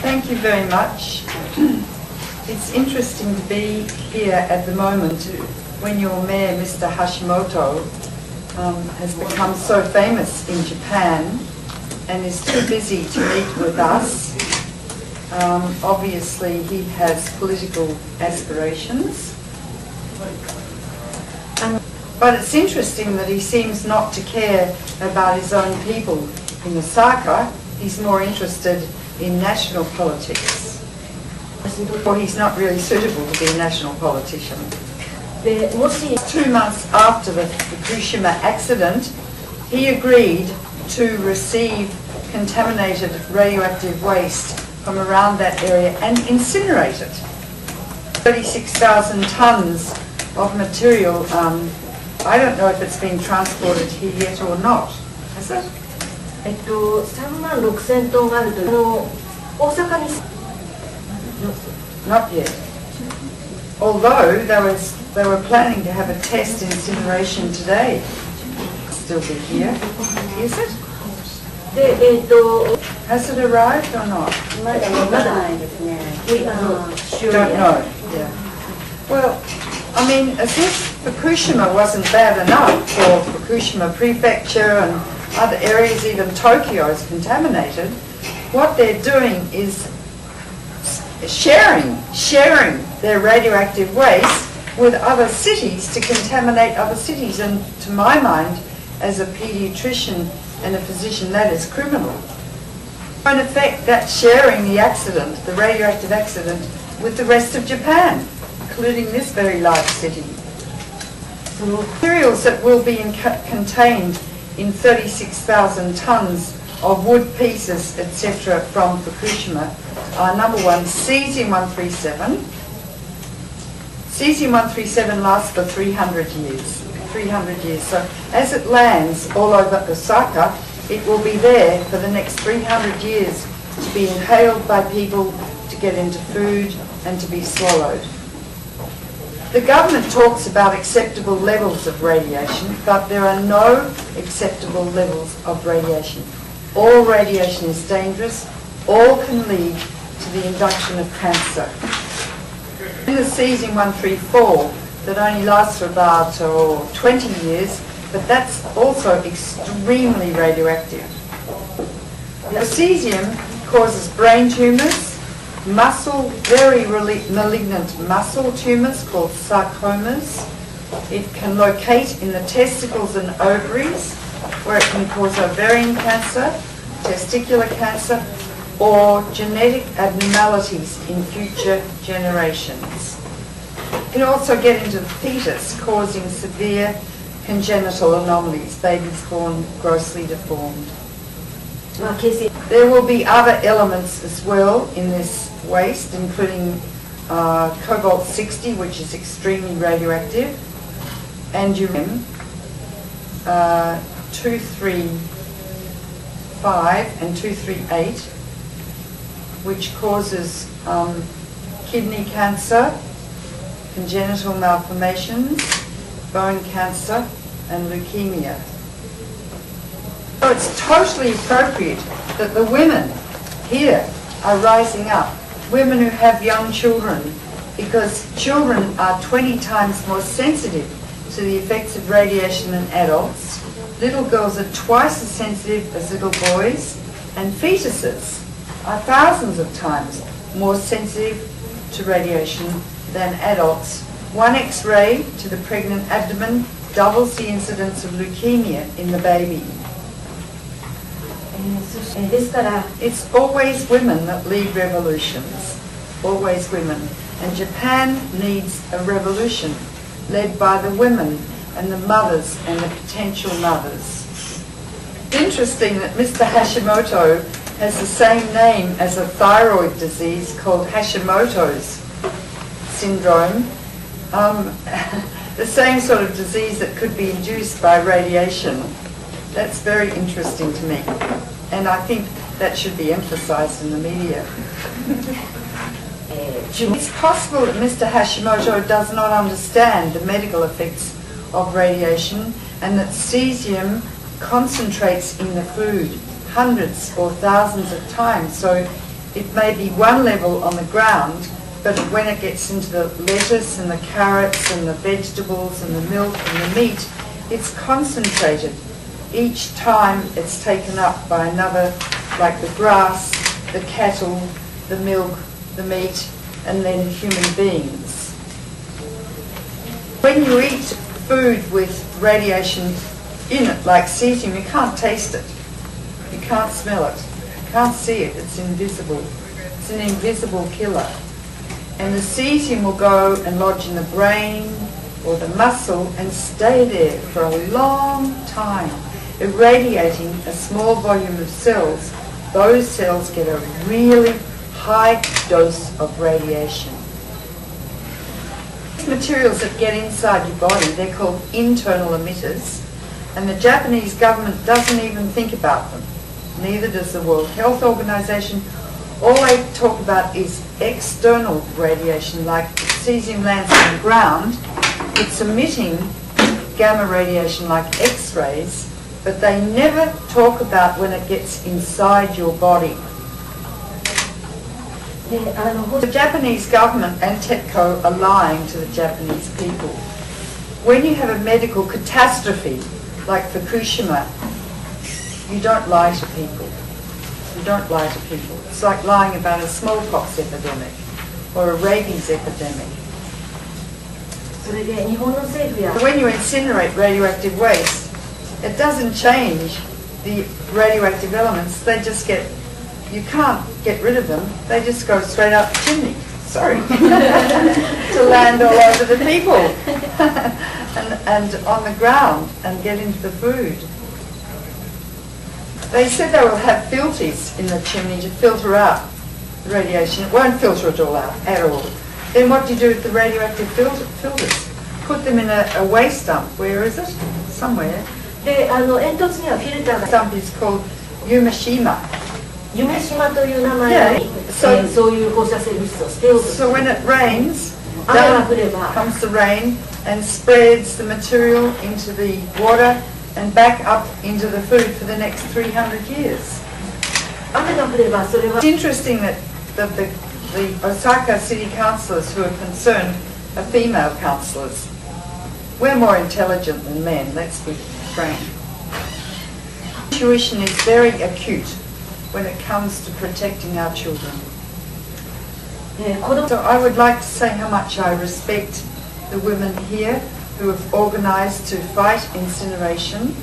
Thank you very much. It's interesting to be here at the moment when your mayor, Mr. Hashimoto, has become so famous in Japan and is too busy to meet with us. Obviously, he has political aspirations. But it's interesting that he seems not to care about his own people in Osaka. He's more interested in national politics. Or he's not really suitable to be a national politician. 2 months after the Fukushima accident, he agreed to receive contaminated radioactive waste from around that area and incinerate it. 36,000 tons of material. I don't know if it's been transported here yet or not. Has it? 36,000 トンあると大阪に Not yet. Although they were planning to have a test incineration today. Still be here. Is it? でHas it arrived or not? まだないですね。Don't know. Yeah. Well, I mean, as if Fukushima wasn't bad enough for Fukushima Prefecture and other areas, even Tokyo is contaminated. What they're doing is sharing their radioactive waste with other cities to contaminate other cities. And to my mind, as a paediatrician and a physician, that is criminal. In effect, that's sharing the accident, the radioactive accident, with the rest of Japan, including this very large city. The materials that will be contained in 36,000 tons of wood pieces, etc. from Fukushima are number one, cesium-137. Cesium-137 lasts for 300 years. 300 years. So as it lands all over Osaka, it will be there for the next 300 years to be inhaled by people, to get into food and to be swallowed. The government talks about acceptable levels of radiation, but there are no acceptable levels of radiation. All radiation is dangerous. All can lead to the induction of cancer. In the cesium-134 that only lasts for about 20 years, but that's also extremely radioactive. The cesium causes brain tumours, very malignant muscle tumours called sarcomas. It can locate in the testicles and ovaries, where it can cause ovarian cancer, testicular cancer, or genetic abnormalities in future generations. It can also get into the fetus, causing severe congenital anomalies, babies born grossly deformed. There will be other elements as well in this waste, including cobalt-60, which is extremely radioactive, and uranium 235 and 238, which causes kidney cancer, congenital malformations, bone cancer, and leukemia. So it's totally appropriate that the women here are rising up, women who have young children, because children are 20 times more sensitive to the effects of radiation than adults. Little girls are twice as sensitive as little boys, and fetuses are thousands of times more sensitive to radiation than adults. One X-ray to the pregnant abdomen doubles the incidence of leukemia in the baby. It's always women that lead revolutions, always women. And Japan needs a revolution led by the women and the mothers and the potential mothers. It's interesting that Mr. Hashimoto has the same name as a thyroid disease called Hashimoto's syndrome, the same sort of disease that could be induced by radiation. That's very interesting to me, and I think that should be emphasized in the media. It's possible that Mr. Hashimoto does not understand the medical effects of radiation, and that cesium concentrates in the food hundreds or thousands of times. So it may be one level on the ground, but when it gets into the lettuce and the carrots and the vegetables and the milk and the meat, it's concentrated. Each time it's taken up by another, like the grass, the cattle, the milk, the meat, and then human beings. When you eat food with radiation in it, like cesium, you can't taste it. You can't smell it. You can't see it. It's invisible. It's an invisible killer. And the cesium will go and lodge in the brain or the muscle and stay there for a long time, irradiating a small volume of cells. Those cells get a really high dose of radiation. These materials that get inside your body, they're called internal emitters, and the Japanese government doesn't even think about them. Neither does the World Health Organization. All they talk about is external radiation, like cesium lands on the ground. It's emitting gamma radiation like X-rays, but they never talk about when it gets inside your body. The Japanese government and TEPCO are lying to the Japanese people. When you have a medical catastrophe like Fukushima, you don't lie to people. You don't lie to people. It's like lying about a smallpox epidemic or a rabies epidemic. When you incinerate radioactive waste, it doesn't change the radioactive elements. They just get, you can't get rid of them. They just go straight up the chimney. Sorry. To land all over the people and on the ground and get into the food. They said they will have filters in the chimney to filter out the radiation. It won't filter it all out at all. Then what do you do with the radioactive filters? Put them in a waste dump. Where is it? Somewhere. The dump is called Yumeshima. Yeah. So when it rains, down comes the rain and spreads the material into the water and back up into the food for the next 300 years. It's interesting that the Osaka city councillors who are concerned are female councillors. We're more intelligent than men, let's be frank. Intuition is very acute when it comes to protecting our children. So I would like to say how much I respect the women here who have organised to fight incineration,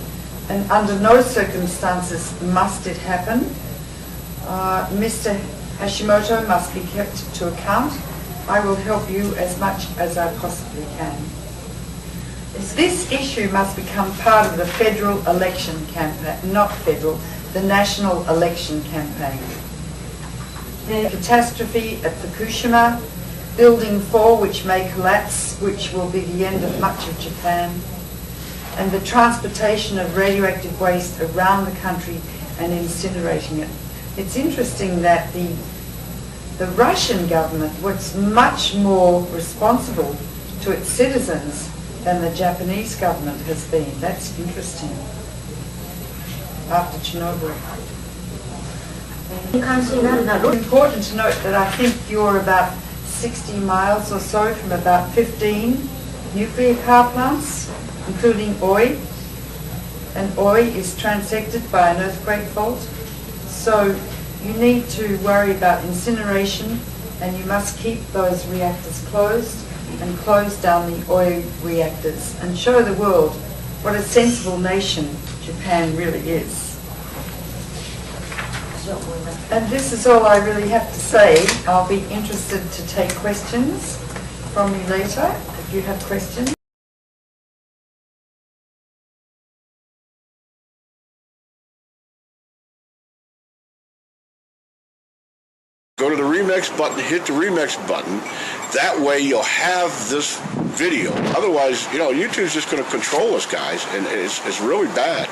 and under no circumstances must it happen. Mr. Hashimoto must be kept to account. I will help you as much as I possibly can. This issue must become part of the federal election campaign, not federal, the national election campaign. The catastrophe at Fukushima, Building 4, which may collapse, which will be the end of much of Japan, and the transportation of radioactive waste around the country and incinerating it. It's interesting that the Russian government was much more responsible to its citizens than the Japanese government has been. That's interesting. After Chernobyl. It's important to note that I think you're about 60 miles or so from about 15 nuclear power plants, including Oi. And Oi is transected by an earthquake fault. So you need to worry about incineration, and you must keep those reactors closed and close down the Oi reactors and show the world what a sensible nation Japan really is. And this is all I really have to say. I'll be interested to take questions from you later, if you have questions. Go to the remix button, hit the remix button. That way you'll have this video. Otherwise, you know, YouTube's just going to control us, guys, and it's really bad.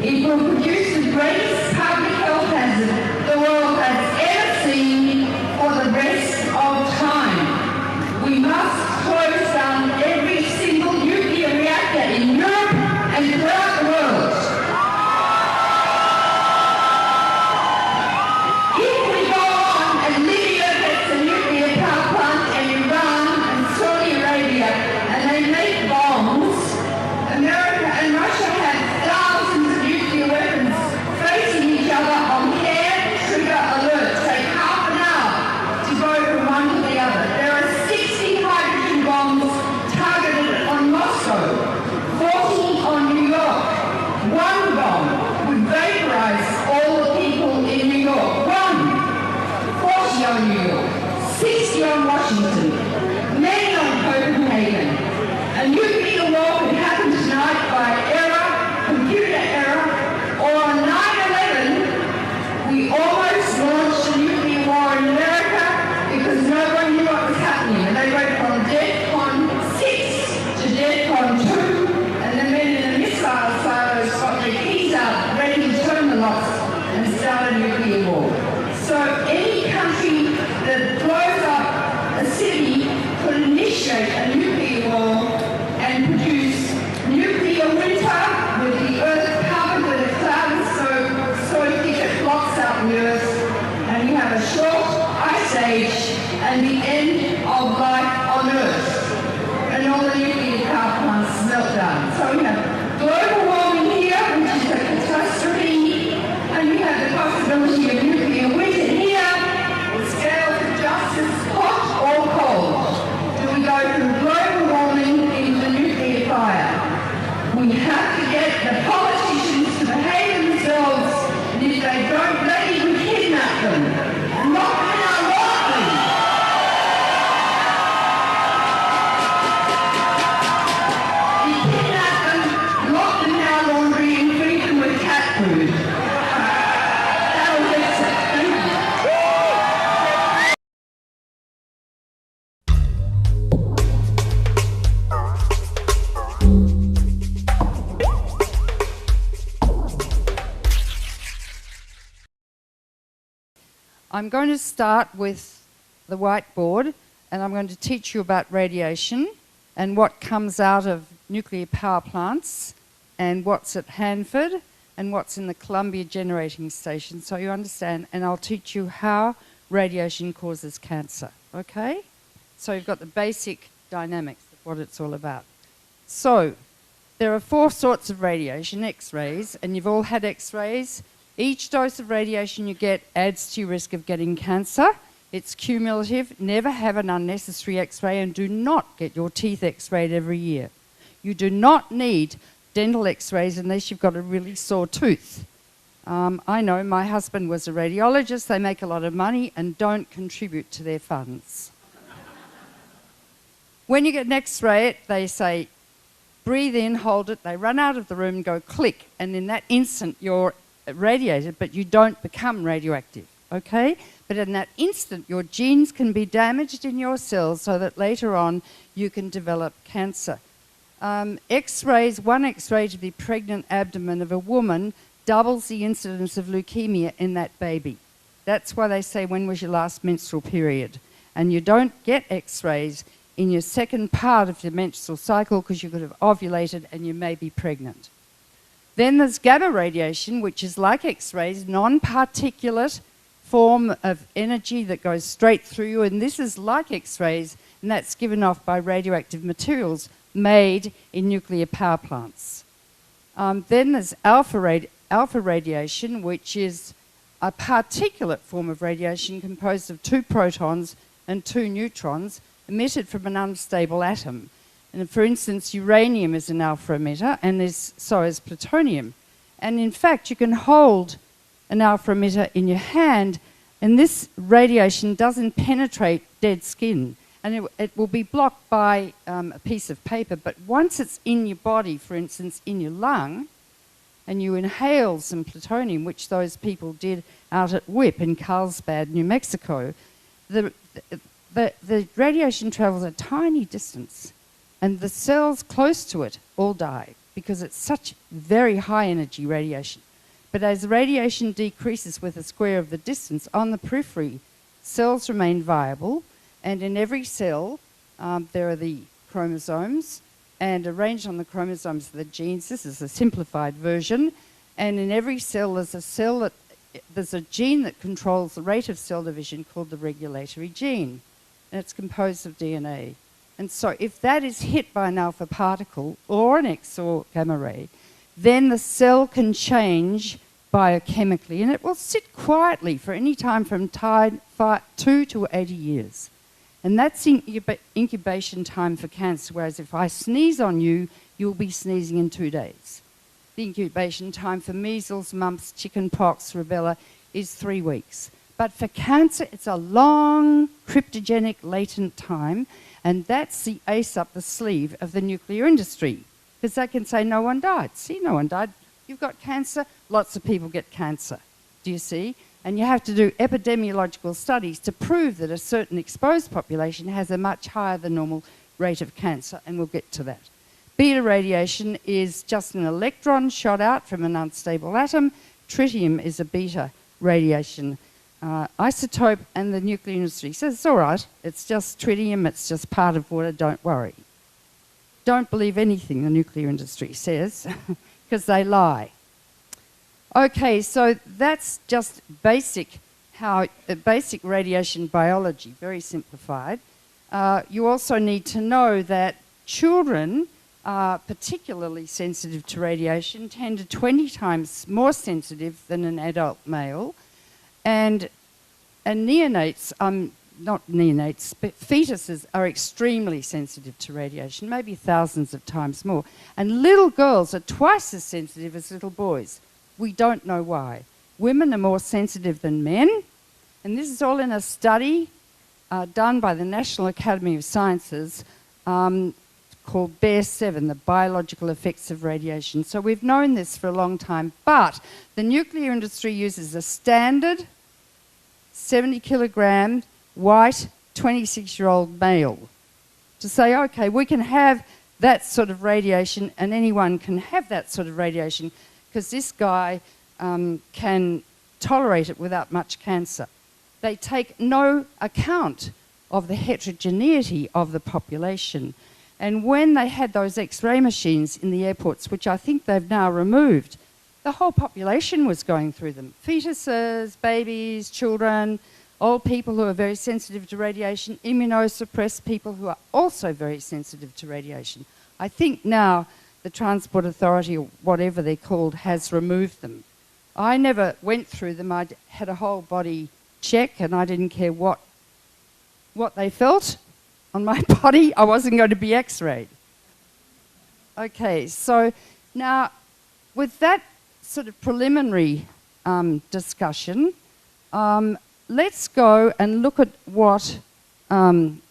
It will produce the greatest public health hazard the world has ever seen for the rest of time. We must close down every single nuclear reactor in Europe and throughout the world. If we go on and Libya gets a nuclear power plant and Iran and Saudi Arabia and they make bombs, America and Russia have thousands of nuclear weapons facing each other on hair trigger alert. Take half an hour to go from one to the other. There are 60 hydrogen bombs targeted on Moscow, 40 on New York. One bomb would vaporize all the people in New York. 40 on New York, 60 on Washington, many on Copenhagen. A nuclear war could happen tonight by error, computer error, or on 9/11, we almost launched a nuclear war in America because nobody knew what was happening. And they went from DEFCON 6 to DEFCON 2, and the men in the missile silos got their keys out, ready to turn the locks and start a nuclear war. So any country that blows up a city could initiate a nuclear war and produce nuclear winter with the earth covered with a cloud so thick it blocks out the earth, and you have a short ice age and the end of life on earth, and all the nuclear power plants melt down. So we have global warming here, which is a catastrophe, and we have the possibility of nuclear winter here. The scale of justice, hot or cold. Do we go from global warming into nuclear fire? We have to get the politicians to behave themselves, and if they don't, let even kidnap them. Lock them in our laundry. We kidnap them, lock them in our laundry, and feed them with cat food. That'll fix it. Thank you. I'm going to start with the whiteboard, and I'm going to teach you about radiation and what comes out of nuclear power plants and what's at Hanford and what's in the Columbia generating station, so you understand, and I'll teach you how radiation causes cancer, okay? So you've got the basic dynamics of what it's all about. So there are 4 sorts of radiation, X-rays, and you've all had X-rays. Each dose of radiation you get adds to your risk of getting cancer. It's cumulative. Never have an unnecessary X-ray, and do not get your teeth X-rayed every year. You do not need dental X-rays unless you've got a really sore tooth. I know my husband was a radiologist. They make a lot of money and don't contribute to their funds. When you get an X-ray, they say, breathe in, hold it. They run out of the room and go click, and in that instant you're radiated, but you don't become radioactive, okay? But in that instant, your genes can be damaged in your cells so that later on you can develop cancer. X-rays, one X-ray to the pregnant abdomen of a woman doubles the incidence of leukemia in that baby. That's why they say, when was your last menstrual period? And you don't get X-rays in your second part of your menstrual cycle because you could have ovulated and you may be pregnant. Then there's gamma radiation, which is like X-rays, non-particulate form of energy that goes straight through you, and this is like X-rays, and that's given off by radioactive materials made in nuclear power plants. Then there's alpha radiation, which is a particulate form of radiation composed of 2 protons and 2 neutrons emitted from an unstable atom. And for instance, uranium is an alpha emitter, and so is plutonium. And in fact, you can hold an alpha emitter in your hand, and this radiation doesn't penetrate dead skin. And it will be blocked by a piece of paper, but once it's in your body, for instance, in your lung, and you inhale some plutonium, which those people did out at WIP in Carlsbad, New Mexico, the radiation travels a tiny distance, and the cells close to it all die because it's such very high energy radiation. But as radiation decreases with the square of the distance on the periphery, cells remain viable, and in every cell there are the chromosomes, and arranged on the chromosomes are the genes. This is a simplified version. And in every cell there's a gene that controls the rate of cell division called the regulatory gene. And it's composed of DNA. And so if that is hit by an alpha particle or an X or gamma ray, then the cell can change biochemically, and it will sit quietly for any time from 2 to 80 years. And that's incubation time for cancer, whereas if I sneeze on you, you'll be sneezing in 2 days. The incubation time for measles, mumps, chickenpox, rubella is 3 weeks. But for cancer, it's a long, cryptogenic, latent time, and that's the ace up the sleeve of the nuclear industry. Because they can say, no one died. See, no one died. You've got cancer, lots of people get cancer. Do you see? And you have to do epidemiological studies to prove that a certain exposed population has a much higher than normal rate of cancer, and we'll get to that. Beta radiation is just an electron shot out from an unstable atom. Tritium is a beta radiation isotope, and the nuclear industry says, it's all right, it's just tritium, it's just part of water, don't worry. Don't believe anything the nuclear industry says, because they lie. Okay, so that's just basic radiation biology, very simplified. You also need to know that children are particularly sensitive to radiation, 10 to 20 times more sensitive than an adult male. And neonates, not neonates, but fetuses are extremely sensitive to radiation, maybe thousands of times more. And little girls are twice as sensitive as little boys. We don't know why. Women are more sensitive than men, and this is all in a study done by the National Academy of Sciences called BEIR-7, the biological effects of radiation. So we've known this for a long time, but the nuclear industry uses a standard 70-kilogram white 26-year-old male to say, okay, we can have that sort of radiation, and anyone can have that sort of radiation because this guy can tolerate it without much cancer. They take no account of the heterogeneity of the population. And when they had those X-ray machines in the airports, which I think they've now removed, the whole population was going through them. Fetuses, babies, children, old people who are very sensitive to radiation, immunosuppressed people who are also very sensitive to radiation. I think now the Transport Authority, or whatever they're called, has removed them. I never went through them. I had a whole body check, and I didn't care what they felt on my body. I wasn't going to be X-rayed. Okay, so now with that sort of preliminary discussion, let's go and look at what, can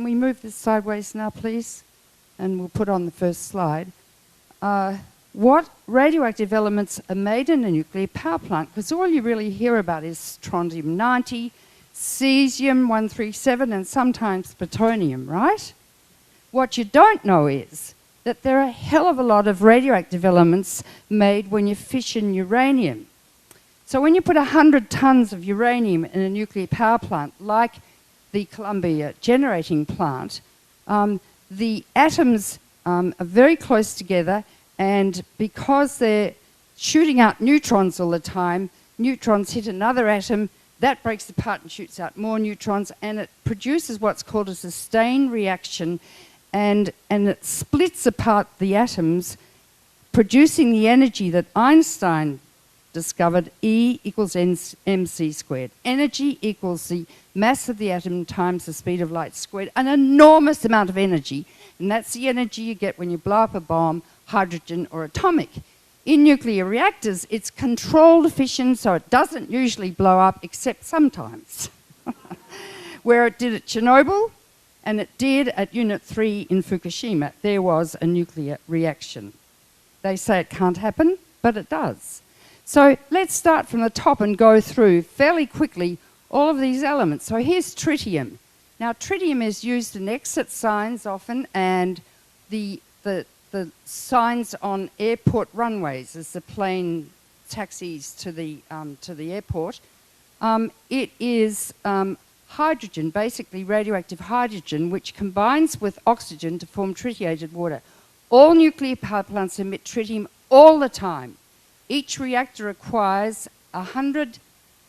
we move this sideways now, please? And we'll put on the first slide. What radioactive elements are made in a nuclear power plant, because all you really hear about is strontium-90, cesium-137, and sometimes plutonium, right? What you don't know is that there are a hell of a lot of radioactive elements made when you fission uranium. So when you put 100 tons of uranium in a nuclear power plant, like the Columbia generating plant, the atoms are very close together, and because they're shooting out neutrons all the time, neutrons hit another atom, that breaks apart and shoots out more neutrons, and it produces what's called a sustained reaction, and it splits apart the atoms, producing the energy that Einstein discovered, E equals mc squared. Energy equals the mass of the atom times the speed of light squared, an enormous amount of energy, and that's the energy you get when you blow up a bomb, hydrogen or atomic. In nuclear reactors, it's controlled fission, so it doesn't usually blow up, except sometimes. Where it did at Chernobyl, and it did at Unit 3 in Fukushima, there was a nuclear reaction. They say it can't happen, but it does. So let's start from the top and go through fairly quickly all of these elements. So here's tritium. Now tritium is used in exit signs often, and the signs on airport runways as the plane taxis to the airport. It is hydrogen, basically radioactive hydrogen, which combines with oxygen to form tritiated water. All nuclear power plants emit tritium all the time. Each reactor requires 100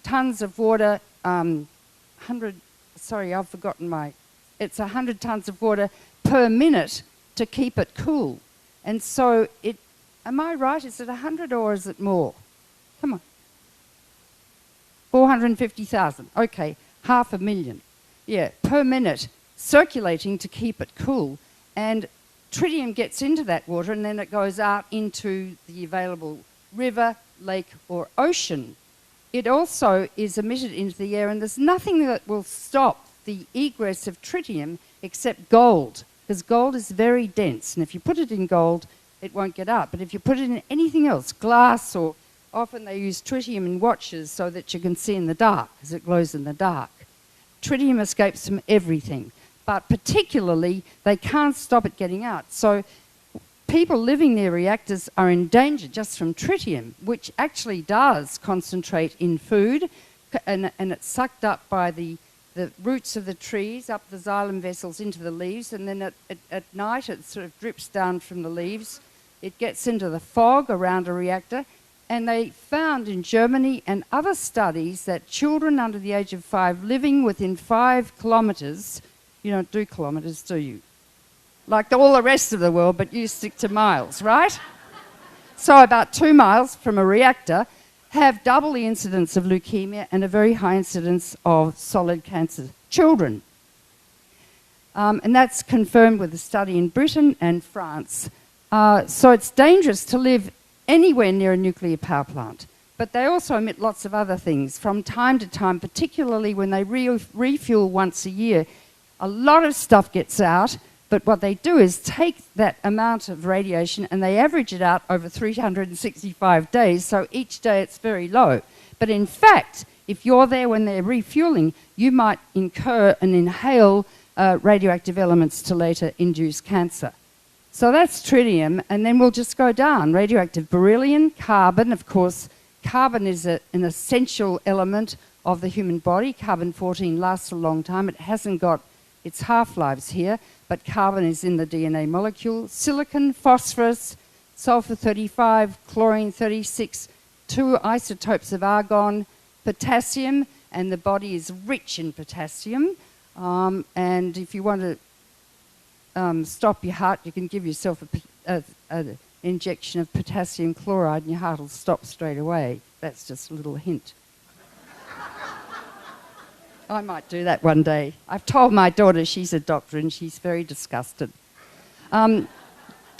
tons of water, it's 100 tons of water per minute to keep it cool. And so am I right? Is it 100 or is it more? Come on. 450,000. Okay, 500,000. Yeah, per minute, circulating to keep it cool. And tritium gets into that water and then it goes out into the available river, lake or ocean. It also is emitted into the air, and there's nothing that will stop the egress of tritium except gold, because gold is very dense, and if you put it in gold, it won't get out. But if you put it in anything else, glass, or often they use tritium in watches so that you can see in the dark, because it glows in the dark. Tritium escapes from everything, but particularly they can't stop it getting out. So people living near reactors are in danger just from tritium, which actually does concentrate in food, and it's sucked up by the roots of the trees, up the xylem vessels into the leaves, and then at night it sort of drips down from the leaves. It gets into the fog around a reactor, and they found in Germany and other studies that children under the age of 5 living within 5 kilometres, you don't do kilometres, do you? Like all the rest of the world, but you stick to miles, right? So about 2 miles from a reactor have double the incidence of leukemia and a very high incidence of solid cancer children. And that's confirmed with a study in Britain and France. So it's dangerous to live anywhere near a nuclear power plant. But they also emit lots of other things from time to time, particularly when they refuel once a year. A lot of stuff gets out. But what they do is take that amount of radiation and they average it out over 365 days, so each day it's very low. But in fact, if you're there when they're refueling, you might incur and inhale radioactive elements to later induce cancer. So that's tritium, and then we'll just go down. Radioactive beryllium, carbon, of course. Carbon is an essential element of the human body. Carbon-14 lasts a long time. It hasn't got its half-lives here, but carbon is in the DNA molecule. Silicon, phosphorus, sulfur-35, chlorine-36, 2 isotopes of argon, potassium, and the body is rich in potassium. And if you want to stop your heart, you can give yourself an injection of potassium chloride and your heart will stop straight away. That's just a little hint. I might do that one day. I've told my daughter, she's a doctor, and she's very disgusted. 2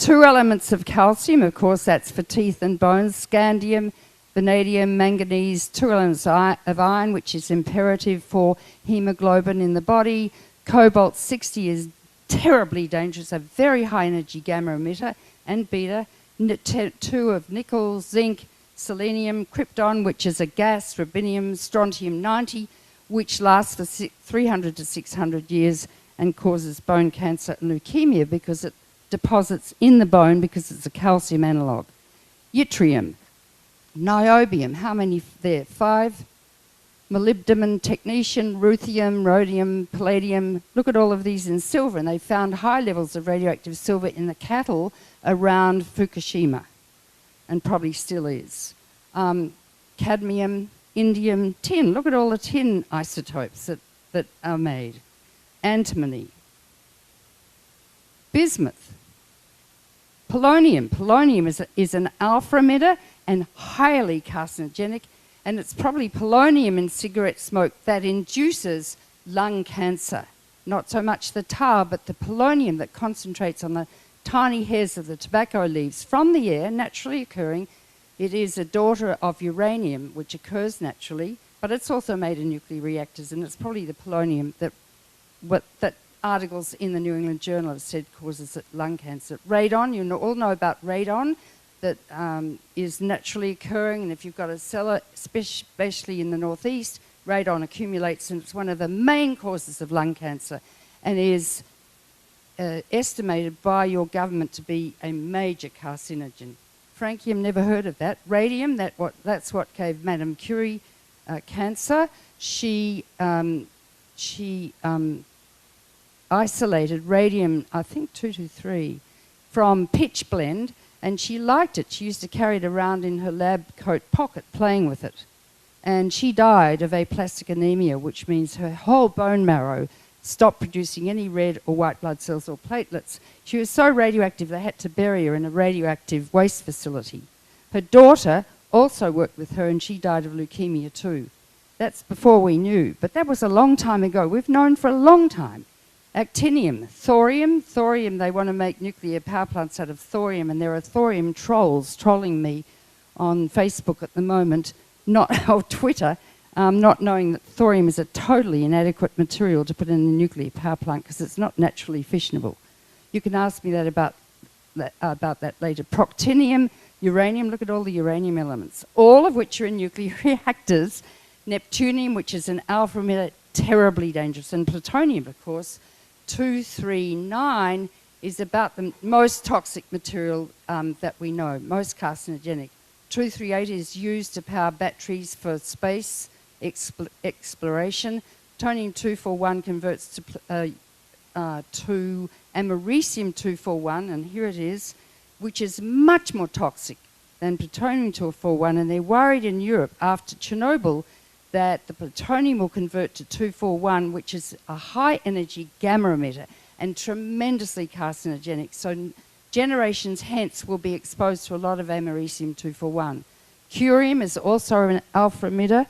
elements of calcium, of course, that's for teeth and bones. Scandium, vanadium, manganese. 2 elements of iron, which is imperative for hemoglobin in the body. Cobalt-60 is terribly dangerous, a very high energy gamma emitter, and beta. 2 of nickel, zinc, selenium, krypton, which is a gas, rubidium, strontium-90, which lasts for 300 to 600 years and causes bone cancer and leukemia because it deposits in the bone because it's a calcium analogue. Yttrium, niobium, how many there? 5. Molybdenum, technetium, ruthenium, rhodium, palladium. Look at all of these in silver, and they found high levels of radioactive silver in the cattle around Fukushima, and probably still is. Cadmium, indium, tin. Look at all the tin isotopes that are made. Antimony. Bismuth. Polonium. Polonium is an alpha emitter and highly carcinogenic, and it's probably polonium in cigarette smoke that induces lung cancer. Not so much the tar, but the polonium that concentrates on the tiny hairs of the tobacco leaves from the air, naturally occurring. It is a daughter of uranium, which occurs naturally, but it's also made in nuclear reactors, and it's probably the polonium that articles in the New England Journal have said causes lung cancer. Radon, you all know about radon, that is naturally occurring, and if you've got a cellar, especially in the northeast, radon accumulates, and it's one of the main causes of lung cancer, and is estimated by your government to be a major carcinogen. Francium, never heard of that. Radium, that's what gave Madame Curie cancer. She isolated radium, I think 223, from pitch blende, and she liked it. She used to carry it around in her lab coat pocket playing with it. And she died of aplastic anemia, which means her whole bone marrow stopped producing any red or white blood cells or platelets. She was so radioactive they had to bury her in a radioactive waste facility. Her daughter also worked with her, and she died of leukemia too. That's before we knew, but that was a long time ago. We've known for a long time. Actinium, thorium. Thorium, they want to make nuclear power plants out of thorium, and there are thorium trolls trolling me on Facebook at the moment, or Twitter, not knowing that thorium is a totally inadequate material to put in a nuclear power plant because it's not naturally fissionable. You can ask me that about that later. Proctinium, uranium, look at all the uranium elements, all of which are in nuclear reactors. Neptunium, which is an alpha emitter, terribly dangerous, and plutonium, of course. 239 is about the most toxic material that we know, most carcinogenic. 238 is used to power batteries for space exploration. Plutonium-241 converts to americium-241, and here it is, which is much more toxic than plutonium-241, and they're worried in Europe after Chernobyl that the plutonium will convert to 241, which is a high-energy gamma emitter and tremendously carcinogenic. So generations hence will be exposed to a lot of americium-241. Curium is also an alpha emitter,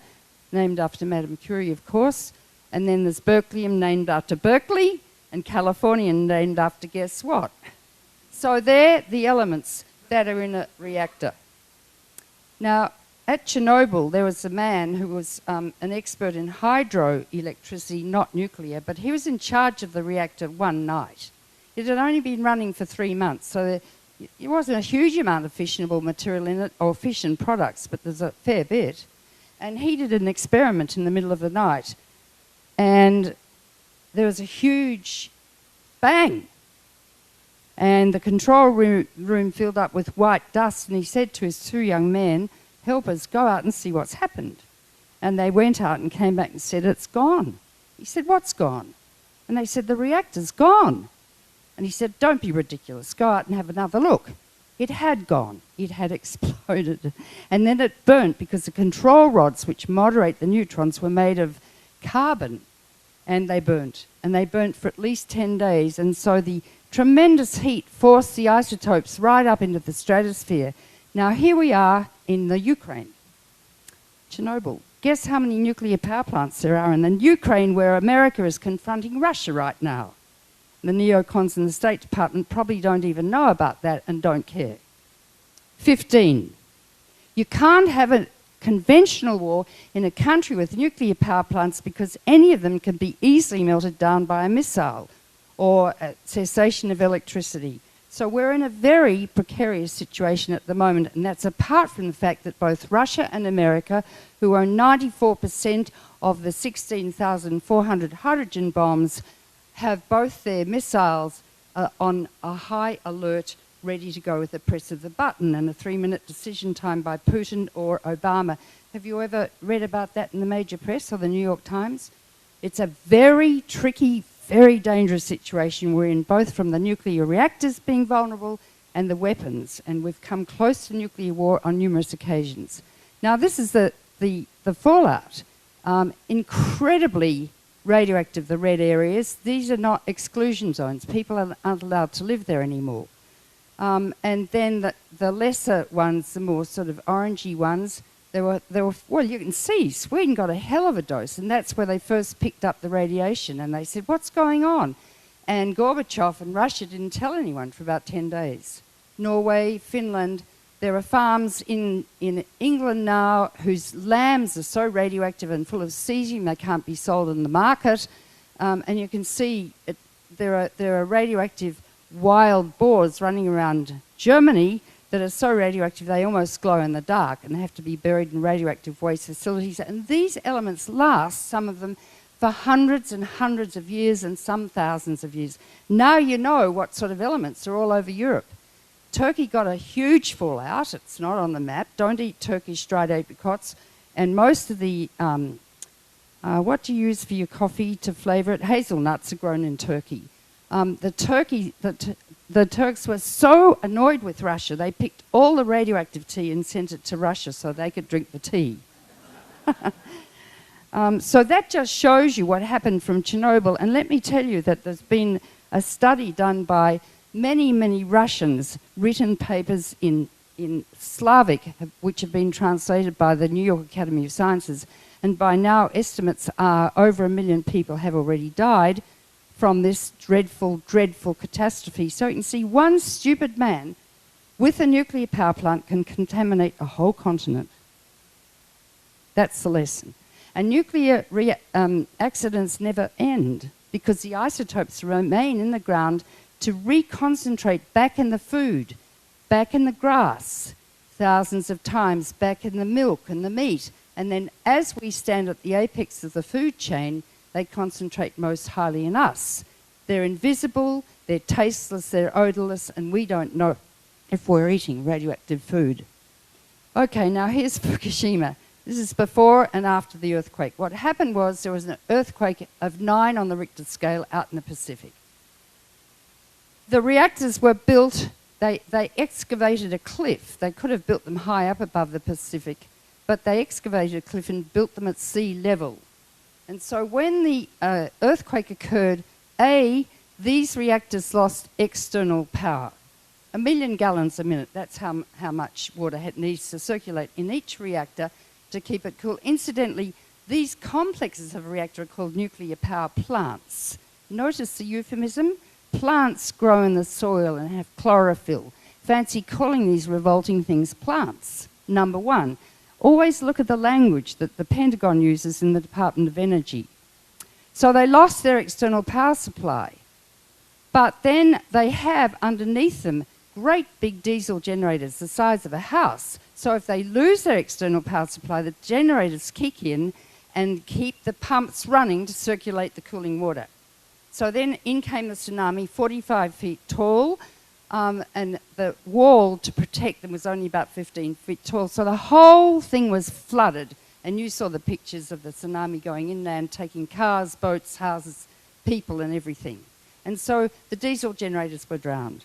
named after Madame Curie, of course. And then there's berkelium, named after Berkeley, and californium, named after guess what? So they're the elements that are in a reactor. Now, at Chernobyl, there was a man who was an expert in hydroelectricity, not nuclear, but he was in charge of the reactor one night. It had only been running for 3 months, so there wasn't a huge amount of fissionable material in it, or fission products, but there's a fair bit. And he did an experiment in the middle of the night, and there was a huge bang. And the control room filled up with white dust, and he said to his 2 young men, "Help us, go out and see what's happened." And they went out and came back and said, "It's gone." He said, "What's gone?" And they said, "The reactor's gone." And he said, "Don't be ridiculous, go out and have another look." It had gone, it had exploded. And then it burnt because the control rods which moderate the neutrons were made of carbon, and they burnt. And they burnt for at least 10 days, and so the tremendous heat forced the isotopes right up into the stratosphere. Now here we are in the Ukraine, Chernobyl. Guess how many nuclear power plants there are in the Ukraine, where America is confronting Russia right now. The neocons in the State Department probably don't even know about that and don't care. 15. You can't have a conventional war in a country with nuclear power plants because any of them can be easily melted down by a missile or a cessation of electricity. So we're in a very precarious situation at the moment, and that's apart from the fact that both Russia and America, who own 94% of the 16,400 hydrogen bombs, have both their missiles on a high alert, ready to go with the press of the button, and a 3-minute decision time by Putin or Obama. Have you ever read about that in the major press or the New York Times? It's a very tricky, very dangerous situation we're in, both from the nuclear reactors being vulnerable and the weapons, and we've come close to nuclear war on numerous occasions. Now this is the fallout. Incredibly radioactive, the red areas. These are not exclusion zones. People aren't allowed to live there anymore. And then the lesser ones, the more sort of orangey ones, they were, well, you can see Sweden got a hell of a dose, and that's where they first picked up the radiation, and they said, "What's going on?" And Gorbachev and Russia didn't tell anyone for about 10 days. Norway, Finland, there are farms in England now whose lambs are so radioactive and full of cesium they can't be sold in the market. And you can see there are radioactive wild boars running around Germany that are so radioactive they almost glow in the dark, and they have to be buried in radioactive waste facilities. And these elements last, some of them, for hundreds and hundreds of years and some thousands of years. Now you know what sort of elements are all over Europe. Turkey got a huge fallout. It's not on the map. Don't eat Turkish dried apricots. And most of the, what do you use for your coffee to flavour it? Hazelnuts are grown in Turkey. The Turks were so annoyed with Russia, they picked all the radioactive tea and sent it to Russia so they could drink the tea. So that just shows you what happened from Chernobyl. And let me tell you that there's been a study done by many, many Russians, written papers in Slavic, which have been translated by the New York Academy of Sciences. And by now, estimates are over 1 million people have already died from this dreadful, dreadful catastrophe. So you can see one stupid man with a nuclear power plant can contaminate a whole continent. That's the lesson. And nuclear accidents never end because the isotopes remain in the ground to reconcentrate back in the food, back in the grass, thousands of times back in the milk and the meat. And then as we stand at the apex of the food chain, they concentrate most highly in us. They're invisible, they're tasteless, they're odorless, and we don't know if we're eating radioactive food. Okay, now here's Fukushima. This is before and after the earthquake. What happened was there was an earthquake of 9 on the Richter scale out in the Pacific. The reactors were built, they excavated a cliff. They could have built them high up above the Pacific, but they excavated a cliff and built them at sea level. And so when the earthquake occurred, these reactors lost external power. 1 million gallons a minute, that's how much water needs to circulate in each reactor to keep it cool. Incidentally, these complexes of a reactor are called nuclear power plants. Notice the euphemism? Plants grow in the soil and have chlorophyll. Fancy calling these revolting things plants. Number one, always look at the language that the Pentagon uses in the Department of Energy. So they lost their external power supply, but then they have underneath them great big diesel generators the size of a house. So if they lose their external power supply, the generators kick in and keep the pumps running to circulate the cooling water. So then in came the tsunami, 45 feet tall, and the wall to protect them was only about 15 feet tall. So the whole thing was flooded, and you saw the pictures of the tsunami going inland, taking cars, boats, houses, people and everything. And so the diesel generators were drowned.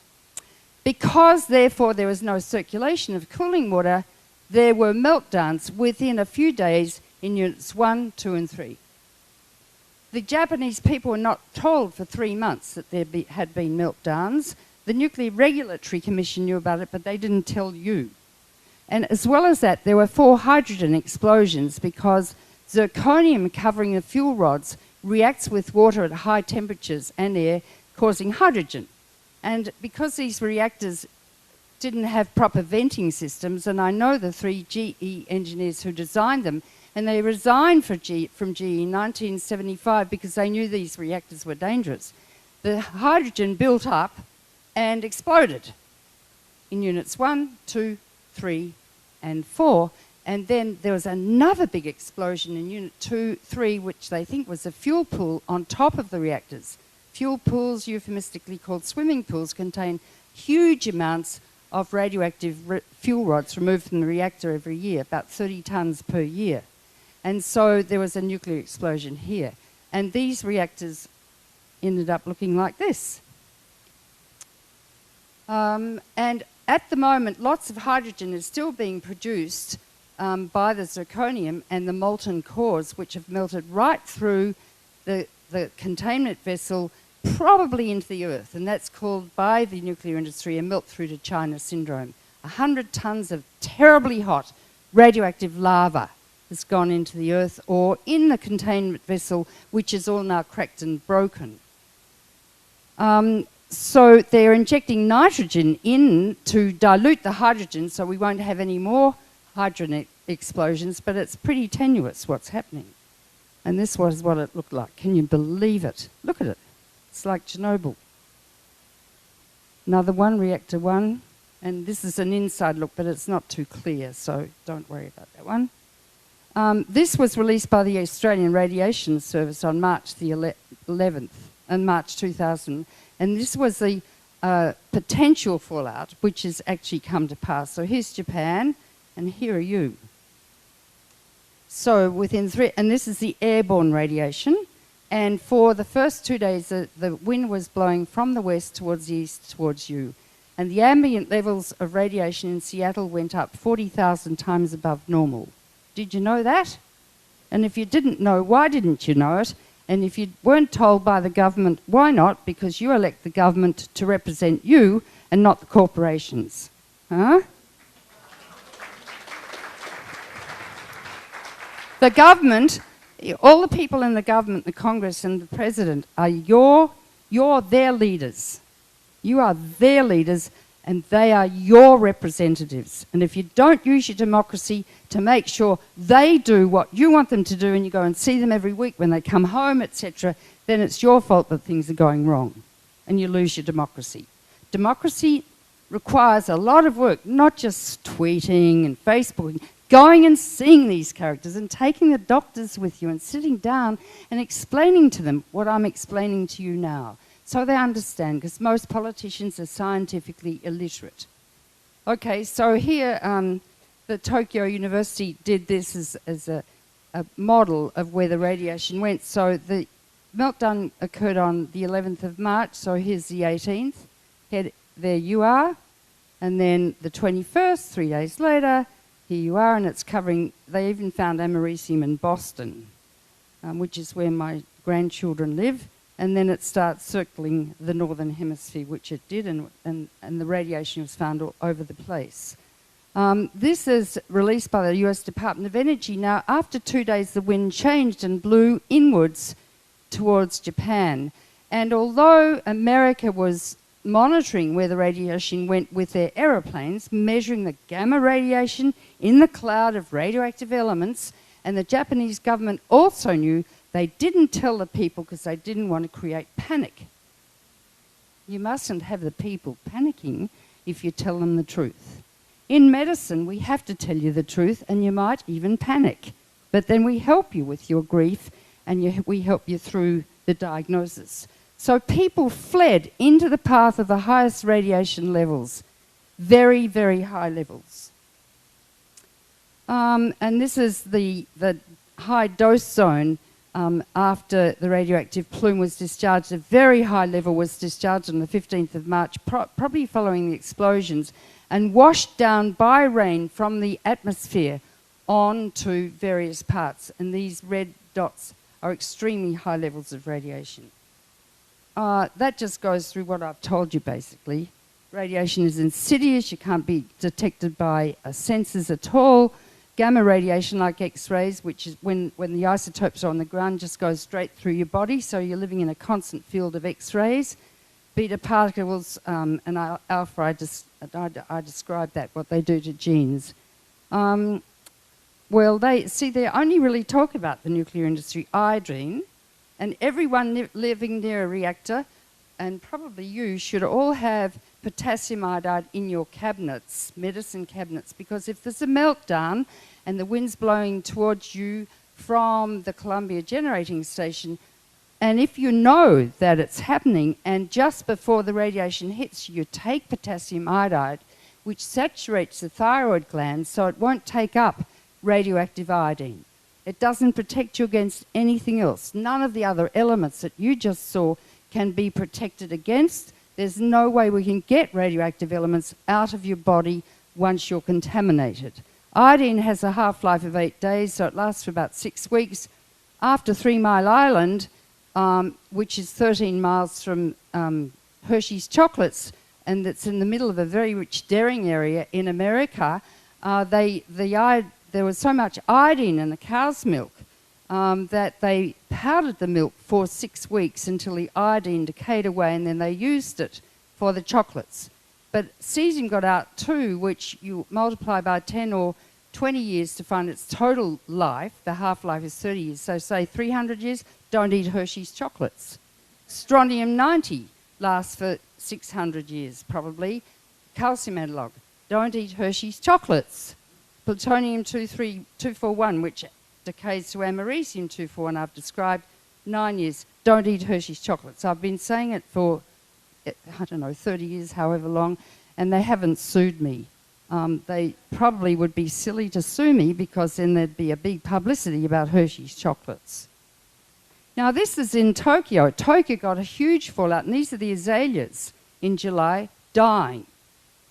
Because, therefore, there was no circulation of cooling water, there were meltdowns within a few days in units 1, 2 and 3. The Japanese people were not told for 3 months that there had been meltdowns. The Nuclear Regulatory Commission knew about it, but they didn't tell you. And as well as that, there were 4 hydrogen explosions because zirconium covering the fuel rods reacts with water at high temperatures and air, causing hydrogen. And because these reactors didn't have proper venting systems, and I know the 3 GE engineers who designed them, and they resigned from GE in 1975 because they knew these reactors were dangerous. The hydrogen built up and exploded in units 1, 2, 3 and 4. And then there was another big explosion in unit 2, 3, which they think was a fuel pool on top of the reactors. Fuel pools, euphemistically called swimming pools, contain huge amounts of radioactive fuel rods removed from the reactor every year, about 30 tons per year. And so there was a nuclear explosion here. And these reactors ended up looking like this. And at the moment, lots of hydrogen is still being produced by the zirconium and the molten cores, which have melted right through the containment vessel, probably into the earth. And that's called, by the nuclear industry, a melt through to China syndrome. 100 tons of terribly hot radioactive lava has gone into the earth or in the containment vessel, which is all now cracked and broken. So they're injecting nitrogen in to dilute the hydrogen so we won't have any more hydrogen explosions, but it's pretty tenuous what's happening. And this was what it looked like. Can you believe it? Look at it. It's like Chernobyl. Another one, reactor 1. And this is an inside look, but it's not too clear, so don't worry about that one. This was released by the Australian Radiation Service on March the 11th, in March 2000. And this was the potential fallout, which has actually come to pass. So here's Japan, and here are you. So within and this is the airborne radiation, and for the first 2 days, the wind was blowing from the west towards the east towards you. And the ambient levels of radiation in Seattle went up 40,000 times above normal. Did you know that? And if you didn't know, why didn't you know it? And if you weren't told by the government, why not? Because you elect the government to represent you and not the corporations. Huh? The government, all the people in the government, the Congress and the President are you're their leaders. You are their leaders and they are your representatives. And if you don't use your democracy to make sure they do what you want them to do and you go and see them every week when they come home, etc., then it's your fault that things are going wrong and you lose your democracy. Democracy requires a lot of work, not just tweeting and Facebooking, going and seeing these characters and taking the doctors with you and sitting down and explaining to them what I'm explaining to you now. So they understand, because most politicians are scientifically illiterate. Okay, so here the Tokyo University did this as a model of where the radiation went. So the meltdown occurred on the 11th of March, so here's the 18th. There you are. And then the 21st, 3 days later, here you are, and it's covering, they even found americium in Boston, which is where my grandchildren live. And then it starts circling the northern hemisphere, which it did, and the radiation was found all over the place. This is released by the US Department of Energy. Now, after 2 days, the wind changed and blew inwards towards Japan. And although America was monitoring where the radiation went with their aeroplanes, measuring the gamma radiation in the cloud of radioactive elements, and the Japanese government also knew, they didn't tell the people because they didn't want to create panic. You mustn't have the people panicking if you tell them the truth. In medicine, we have to tell you the truth, and you might even panic. But then we help you with your grief, and we help you through the diagnosis. So people fled into the path of the highest radiation levels, very, very high levels. And this is the high dose zone. After the radioactive plume was discharged, a very high level was discharged on the 15th of March, probably following the explosions, and washed down by rain from the atmosphere onto various parts. And these red dots are extremely high levels of radiation. That just goes through what I've told you, basically. Radiation is insidious. You can't be detected by sensors at all. Gamma radiation, like X-rays, which is when the isotopes are on the ground, just goes straight through your body, so you're living in a constant field of X-rays. Beta particles and alpha, I described that, what they do to genes. Well, they only really talk about the nuclear industry, iodine, and everyone living near a reactor, and probably you, should all have potassium iodide in your cabinets, medicine cabinets, because if there's a meltdown and the wind's blowing towards you from the Columbia generating station, and if you know that it's happening and just before the radiation hits you, take potassium iodide, which saturates the thyroid gland so it won't take up radioactive iodine. It doesn't protect you against anything else. None of the other elements that you just saw can be protected against. There's no way we can get radioactive elements out of your body once you're contaminated. Iodine has a half-life of 8 days, so it lasts for about 6 weeks. After 3 Mile Island, which is 13 miles from Hershey's Chocolates, and it's in the middle of a very rich dairying area in America, there was so much iodine in the cow's milk that they powdered the milk for 6 weeks until the iodine decayed away, and then they used it for the chocolates. But cesium got out too, which you multiply by 10 or 20 years to find its total life. The half-life is 30 years. So say 300 years, don't eat Hershey's chocolates. Strontium-90 lasts for 600 years probably. Calcium analog, don't eat Hershey's chocolates. Plutonium-241, which decays to americium-241, I've described, 9 years. Don't eat Hershey's chocolates. I've been saying it for I don't know, 30 years, however long, and they haven't sued me. They probably would be silly to sue me because then there'd be a big publicity about Hershey's chocolates. Now, this is in Tokyo. Tokyo got a huge fallout, and these are the azaleas in July dying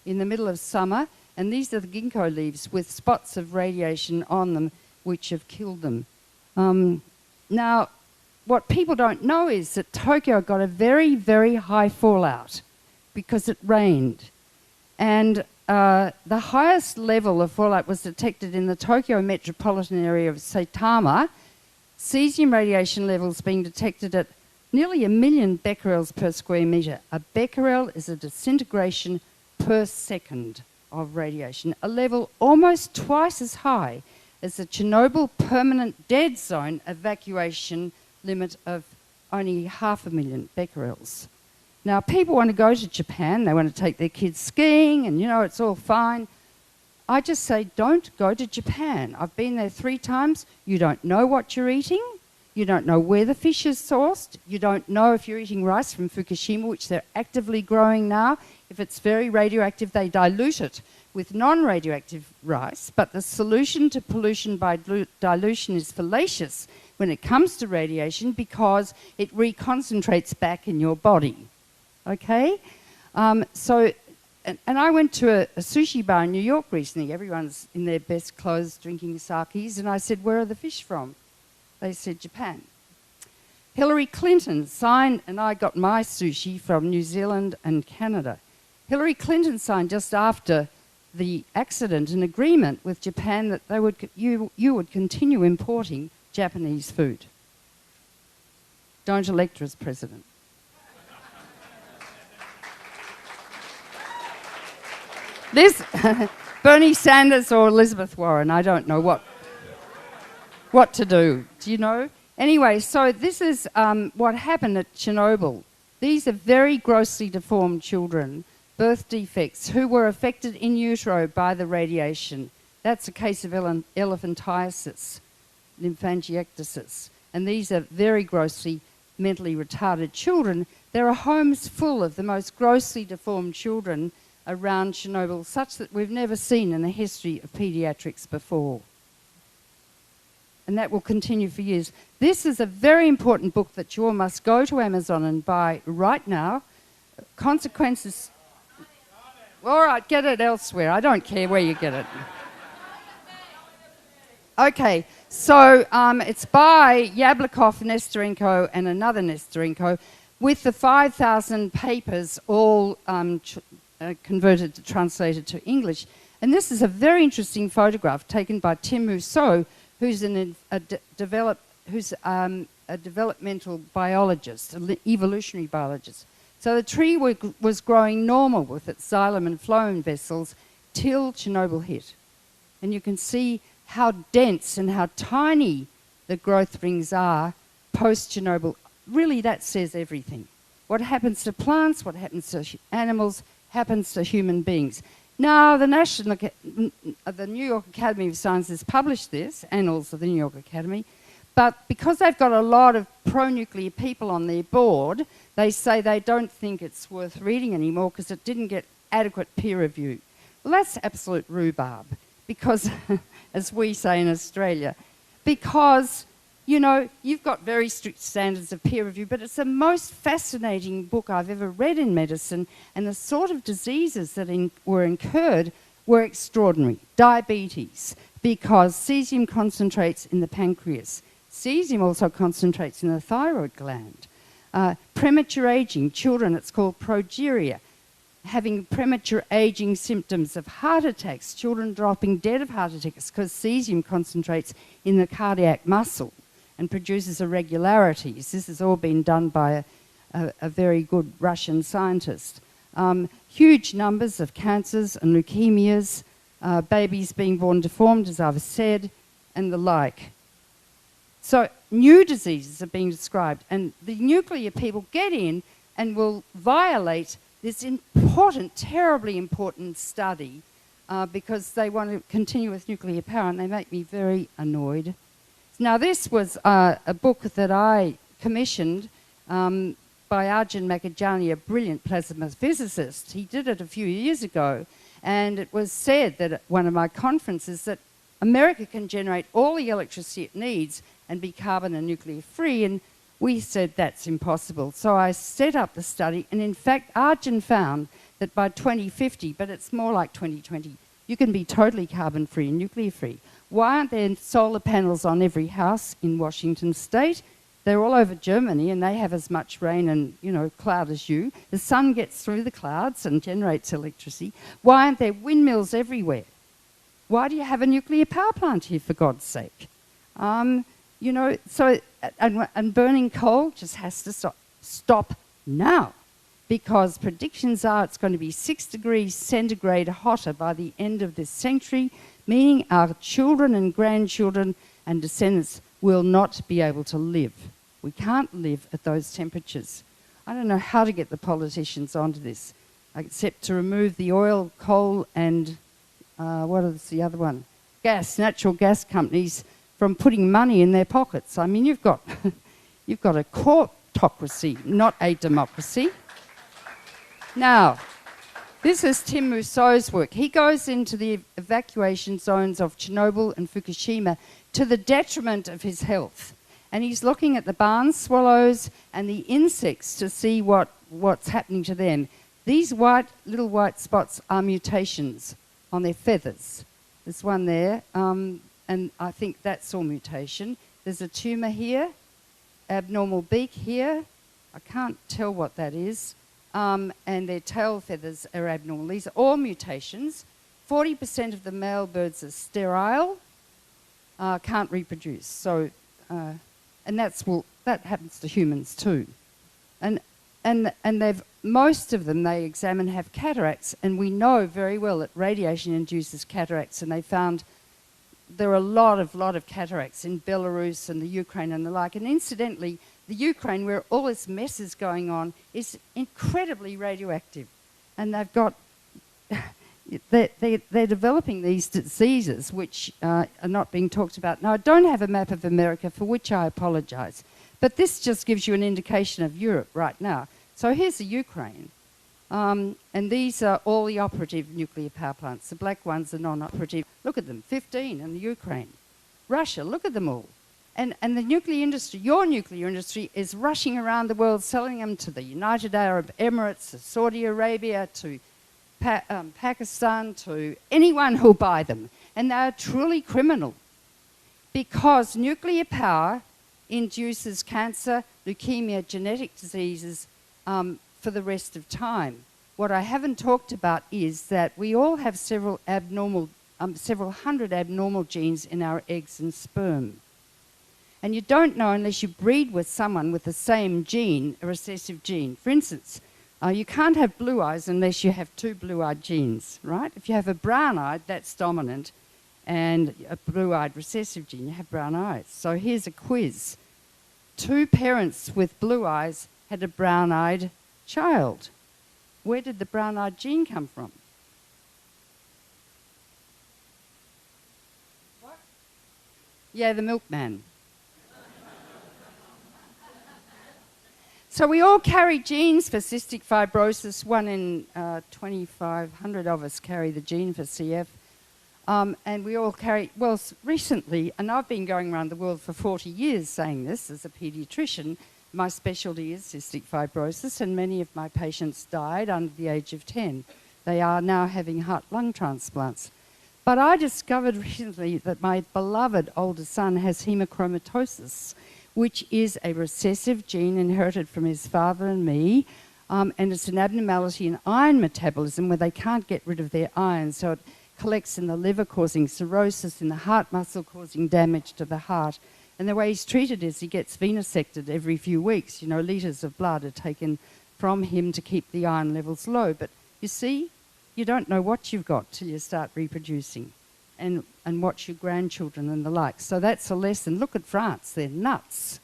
in the middle of summer, and these are the ginkgo leaves with spots of radiation on them which have killed them. Now, what people don't know is that Tokyo got a very, very high fallout because it rained. And the highest level of fallout was detected in the Tokyo metropolitan area of Saitama. Cesium radiation levels being detected at nearly 1 million becquerels per square metre. A becquerel is a disintegration per second of radiation, a level almost twice as high as the Chernobyl permanent dead zone evacuation limit of only 500,000 becquerels. Now, people want to go to Japan, they want to take their kids skiing, and it's all fine. I just say, don't go to Japan. I've been there 3 times. You don't know what you're eating. You don't know where the fish is sourced. You don't know if you're eating rice from Fukushima, which they're actively growing now. If it's very radioactive, they dilute it with non-radioactive rice, but the solution to pollution by dilution is fallacious when it comes to radiation because it reconcentrates back in your body. Okay? And I went to a sushi bar in New York recently. Everyone's in their best clothes drinking sakis, and I said, where are the fish from? They said, Japan. Hillary Clinton signed, and I got my sushi from New Zealand and Canada. Hillary Clinton signed just after the accident an agreement with Japan that they would you would continue importing Japanese food. Don't elect her as president. This Bernie Sanders or Elizabeth Warren, I don't know what to do. Do you know? Anyway, so this is what happened at Chernobyl. These are very grossly deformed children, birth defects, who were affected in utero by the radiation. That's a case of elephantiasis, lymphangiectasis. And these are very grossly mentally retarded children. There are homes full of the most grossly deformed children around Chernobyl, such that we've never seen in the history of paediatrics before. And that will continue for years. This is a very important book that you all must go to Amazon and buy right now. Consequences... All right, get it elsewhere. I don't care where you get it. Okay, so it's by Yablokov, Nesterenko, and another Nesterenko, with the 5,000 papers all converted, translated to English. And this is a very interesting photograph taken by Tim Rousseau, who's a developmental biologist, an evolutionary biologist. So the tree was growing normal with its xylem and phloem vessels till Chernobyl hit. And you can see how dense and how tiny the growth rings are post-Chernobyl. Really, that says everything. What happens to plants, what happens to animals, happens to human beings. Now, the New York Academy of Sciences published this, Annals of the New York Academy, but because they've got a lot of pro-nuclear people on their board, they say they don't think it's worth reading anymore because it didn't get adequate peer review. Well, that's absolute rhubarb, because, as we say in Australia, because, you've got very strict standards of peer review, but it's the most fascinating book I've ever read in medicine, and the sort of diseases that were incurred were extraordinary. Diabetes, because cesium concentrates in the pancreas. Cesium also concentrates in the thyroid gland. Premature aging, children, it's called progeria, having premature aging symptoms of heart attacks, children dropping dead of heart attacks because cesium concentrates in the cardiac muscle and produces irregularities. This has all been done by a very good Russian scientist. Huge numbers of cancers and leukemias, babies being born deformed, as I've said, and the like. So new diseases are being described, and the nuclear people get in and will violate this important, terribly important study because they want to continue with nuclear power, and they make me very annoyed. Now, this was a book that I commissioned by Arjun Makajani, a brilliant plasma physicist. He did it a few years ago, and it was said that at one of my conferences that America can generate all the electricity it needs and be carbon and nuclear free, and we said that's impossible. So I set up the study, and in fact Arjun found that by 2050, but it's more like 2020, you can be totally carbon free and nuclear free. Why aren't there solar panels on every house in Washington state? They're all over Germany, and they have as much rain and, cloud as you. The sun gets through the clouds and generates electricity. Why aren't there windmills everywhere? Why do you have a nuclear power plant here, for God's sake? And burning coal just has to stop now, because predictions are it's going to be 6 degrees centigrade hotter by the end of this century, meaning our children and grandchildren and descendants will not be able to live. We can't live at those temperatures. I don't know how to get the politicians onto this, except to remove the oil, coal and, what is the other one? Gas, natural gas companies from putting money in their pockets. I mean, you've got a courtocracy, not a democracy. Now, this is Tim Mousseau's work. He goes into the evacuation zones of Chernobyl and Fukushima to the detriment of his health. And he's looking at the barn swallows and the insects to see what's happening to them. These little white spots are mutations on their feathers. There's one there, and I think that's all mutation. There's a tumour here, abnormal beak here. I can't tell what that is. And their tail feathers are abnormal. These are all mutations. 40% of the male birds are sterile, can't reproduce. So, and that happens to humans too. And most of them they examine have cataracts, and we know very well that radiation induces cataracts, and they found there are a lot of cataracts in Belarus and the Ukraine and the like. And incidentally, the Ukraine, where all this mess is going on, is incredibly radioactive. And they've got, they're developing these diseases which are not being talked about. Now, I don't have a map of America, for which I apologise. But this just gives you an indication of Europe right now. So here's the Ukraine. And these are all the operative nuclear power plants. The black ones are non-operative. Look at them, 15 in the Ukraine. Russia, look at them all. And the nuclear industry, your nuclear industry, is rushing around the world selling them to the United Arab Emirates, to Saudi Arabia, to Pakistan, to anyone who'll buy them. And they are truly criminal, because nuclear power induces cancer, leukemia, genetic diseases for the rest of time. What I haven't talked about is that we all have several hundred abnormal genes in our eggs and sperm. And you don't know unless you breed with someone with the same gene, a recessive gene. For instance, you can't have blue eyes unless you have 2 blue-eyed genes, right? If you have a brown-eyed, that's dominant, and a blue-eyed recessive gene, you have brown eyes. So here's a quiz. 2 parents with blue eyes had a brown-eyed child. Where did the brown-eyed gene come from? What? Yeah, the milkman. So we all carry genes for cystic fibrosis. 1 in 2,500 of us carry the gene for CF. And we all carry, well, recently, and I've been going around the world for 40 years saying this as a paediatrician, my specialty is cystic fibrosis, and many of my patients died under the age of 10. They are now having heart-lung transplants. But I discovered recently that my beloved older son has hemochromatosis, which is a recessive gene inherited from his father and me, and it's an abnormality in iron metabolism where they can't get rid of their iron, so it collects in the liver, causing cirrhosis, in the heart muscle, causing damage to the heart. And the way he's treated is he gets venesected every few weeks. You know, litres of blood are taken from him to keep the iron levels low. But you see, you don't know what you've got till you start reproducing and watch your grandchildren and the like. So that's a lesson. Look at France, they're nuts.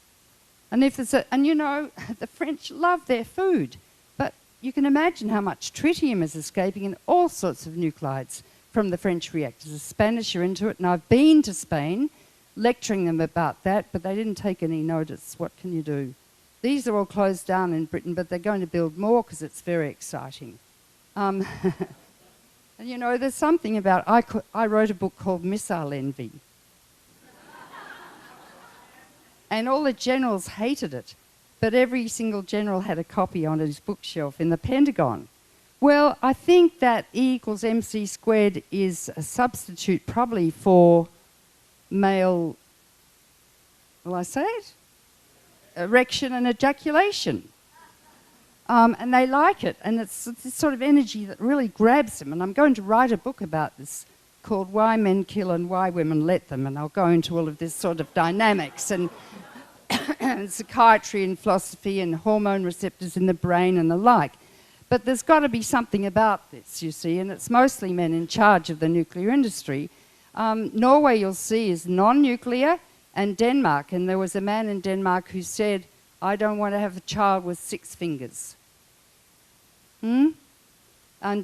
And if there's and you know, the French love their food, but you can imagine how much tritium is escaping in all sorts of nuclides from the French reactors. The Spanish are into it, and I've been to Spain lecturing them about that, but they didn't take any notice. What can you do? these are all closed down in Britain, but they're going to build more because it's very exciting. And you know, there's something about, I wrote a book called Missile Envy. And all the generals hated it, but every single general had a copy on his bookshelf in the Pentagon. Well, I think that E equals MC squared is a substitute probably for male, will I say it? Erection and ejaculation. And they like it, and it's this sort of energy that really grabs them. And I'm going to write a book about this called Why Men Kill and Why Women Let Them, and I'll go into all of this sort of dynamics and psychiatry and philosophy and hormone receptors in the brain and the like. But there's got to be something about this, you see, and it's mostly men in charge of the nuclear industry. Norway, you'll see, is non-nuclear, and Denmark, and there was a man in Denmark who said, I don't want to have a child with 6 fingers. And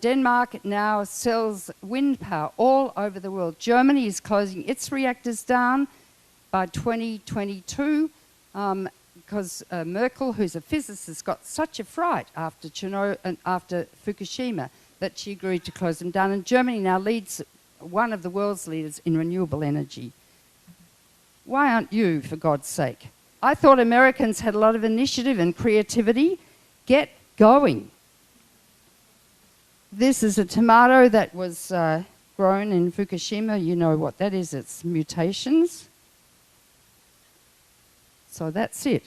Denmark now sells wind power all over the world. Germany is closing its reactors down by 2022 because Merkel, who's a physicist, got such a fright after after Fukushima that she agreed to close them down. And Germany now leads, one of the world's leaders in renewable energy. Why aren't you, for God's sake? I thought Americans had a lot of initiative and creativity. Get going. This is a tomato that was grown in Fukushima. You know what that is. It's mutations. So that's it.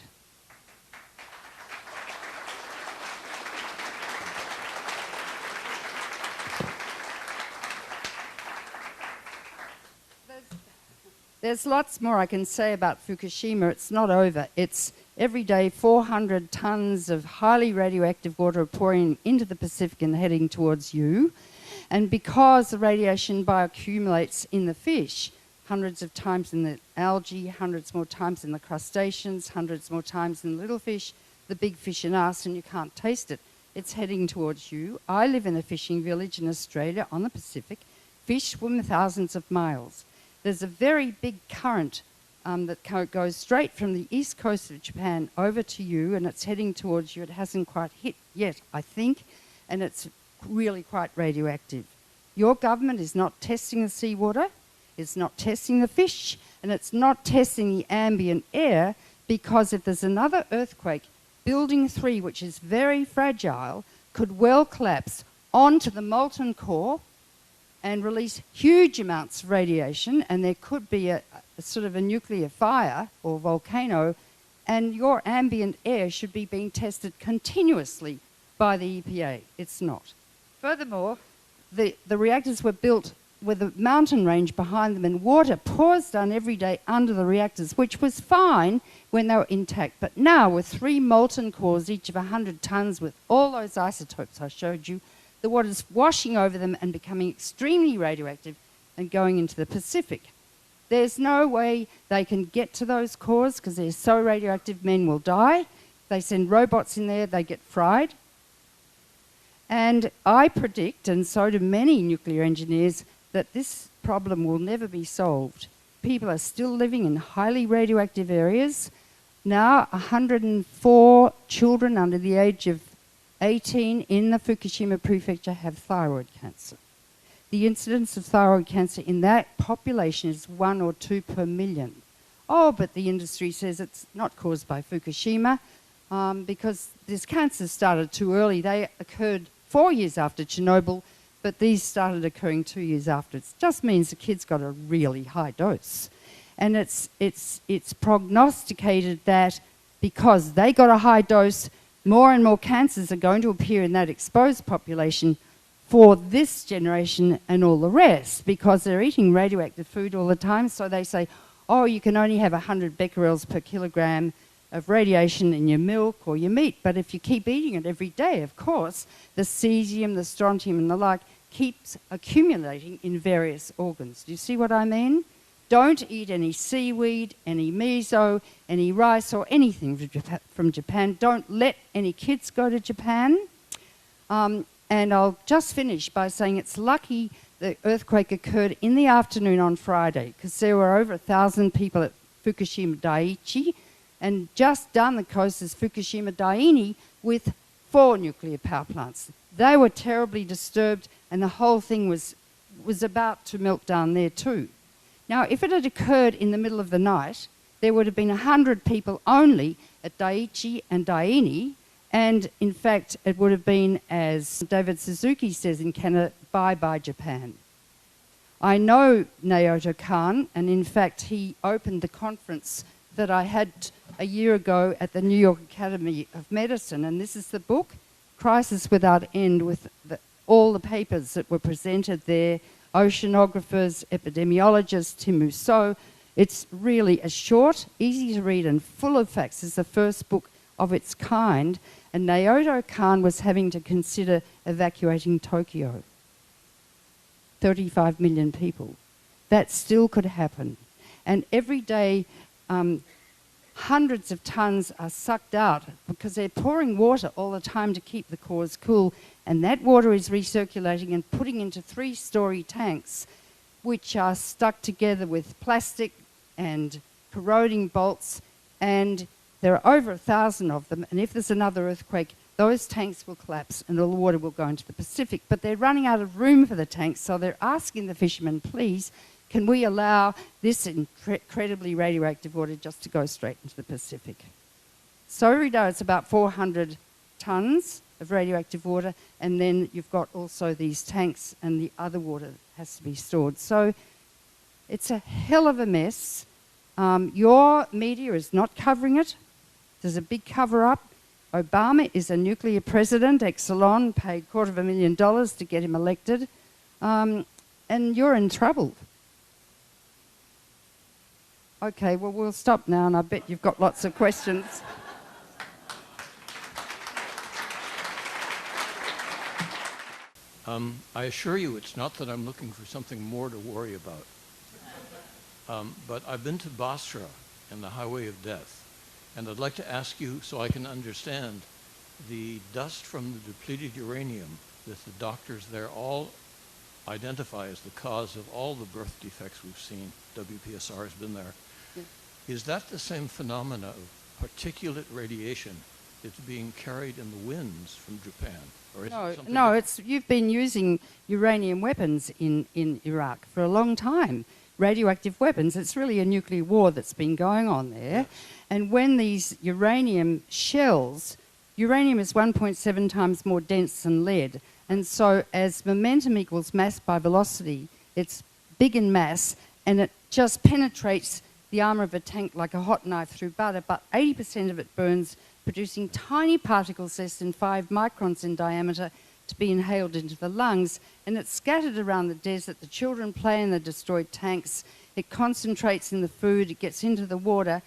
There's lots more I can say about Fukushima. It's not over. It's every day 400 tons of highly radioactive water pouring into the Pacific and heading towards you. And because the radiation bioaccumulates in the fish, hundreds of times in the algae, hundreds more times in the crustaceans, hundreds more times in the little fish, the big fish and us, and you can't taste it. It's heading towards you. I live in a fishing village in Australia on the Pacific. Fish swim thousands of miles. There's a very big current that goes straight from the east coast of Japan over to you, and it's heading towards you. It hasn't quite hit yet, I think, and it's really quite radioactive. Your government is not testing the seawater, it's not testing the fish, and it's not testing the ambient air, because if there's another earthquake, Building 3, which is very fragile, could well collapse onto the molten core and release huge amounts of radiation, and there could be a sort of a nuclear fire or volcano, and your ambient air should be being tested continuously by the EPA. It's not. Furthermore, the reactors were built with a mountain range behind them, and water pours down every day under the reactors, which was fine when they were intact. But now, with 3 molten cores, each of 100 tons, with all those isotopes I showed you, the water's washing over them and becoming extremely radioactive and going into the Pacific. There's no way they can get to those cores because they're so radioactive, men will die. They send robots in there, they get fried. And I predict, and so do many nuclear engineers, that this problem will never be solved. People are still living in highly radioactive areas. Now, 104 children under the age of 18 in the Fukushima prefecture have thyroid cancer. The incidence of thyroid cancer in that population is 1 or 2 per million. Oh, but the industry says it's not caused by Fukushima because this cancer started too early. They occurred 4 years after Chernobyl, but these started occurring 2 years after. It just means the kid's got a really high dose. And it's prognosticated that because they got a high dose, more and more cancers are going to appear in that exposed population for this generation and all the rest, because they're eating radioactive food all the time. So they say, oh, you can only have 100 becquerels per kilogram of radiation in your milk or your meat. But if you keep eating it every day, of course, the cesium, the strontium and the like keeps accumulating in various organs. Do you see what I mean? Don't eat any seaweed, any miso, any rice or anything from Japan. Don't let any kids go to Japan. And I'll just finish by saying it's lucky the earthquake occurred in the afternoon on Friday, because there were over 1,000 people at Fukushima Daiichi, and just down the coast is Fukushima Daini with 4 nuclear power plants. They were terribly disturbed, and the whole thing was about to melt down there too. Now, if it had occurred in the middle of the night, there would have been 100 people only at Daiichi and Daini, and in fact, it would have been, as David Suzuki says in Canada, bye-bye Japan. I know Naoto Kan, and in fact, he opened the conference that I had a year ago at the New York Academy of Medicine, and this is the book, Crisis Without End, with all the papers that were presented there, oceanographers, epidemiologists, Tim Mousseau. It's really a short, easy to read and full of facts. It's the first book of its kind, and Naoto Kan was having to consider evacuating Tokyo. 35 million people. That still could happen. And every day, hundreds of tons are sucked out because they're pouring water all the time to keep the cores cool, and that water is recirculating and putting into 3-story tanks, which are stuck together with plastic and corroding bolts, and there are over 1,000 of them, and if there's another earthquake, those tanks will collapse and all the water will go into the Pacific. But they're running out of room for the tanks, so they're asking the fishermen, please, can we allow this incredibly radioactive water just to go straight into the Pacific? So every day it's about 400 tons of radioactive water, and then you've got also these tanks and the other water has to be stored. So it's a hell of a mess. Your media is not covering it. There's a big cover-up. Obama is a nuclear president. Exelon paid $250,000 to get him elected. And you're in trouble. Okay, well, we'll stop now, and I bet you've got lots of questions. I assure you it's not that I'm looking for something more to worry about. But I've been to Basra and the Highway of Death, and I'd like to ask you, so I can understand, the dust from the depleted uranium that the doctors there all identify as the cause of all the birth defects we've seen. WPSR has been there. Yeah. Is that the same phenomena of particulate radiation that's being carried in the winds from Japan? Or is it something no, you've been using uranium weapons in Iraq for a long time. Radioactive weapons. It's really a nuclear war that's been going on there. Yes. And when these uranium shells, uranium is 1.7 times more dense than lead. And so as momentum equals mass by velocity, it's big in mass, and it just penetrates the armour of a tank like a hot knife through butter, but 80% of it burns, producing tiny particles less than 5 microns in diameter to be inhaled into the lungs, and it's scattered around the desert. The children play in the destroyed tanks. It concentrates in the food. It gets into the water.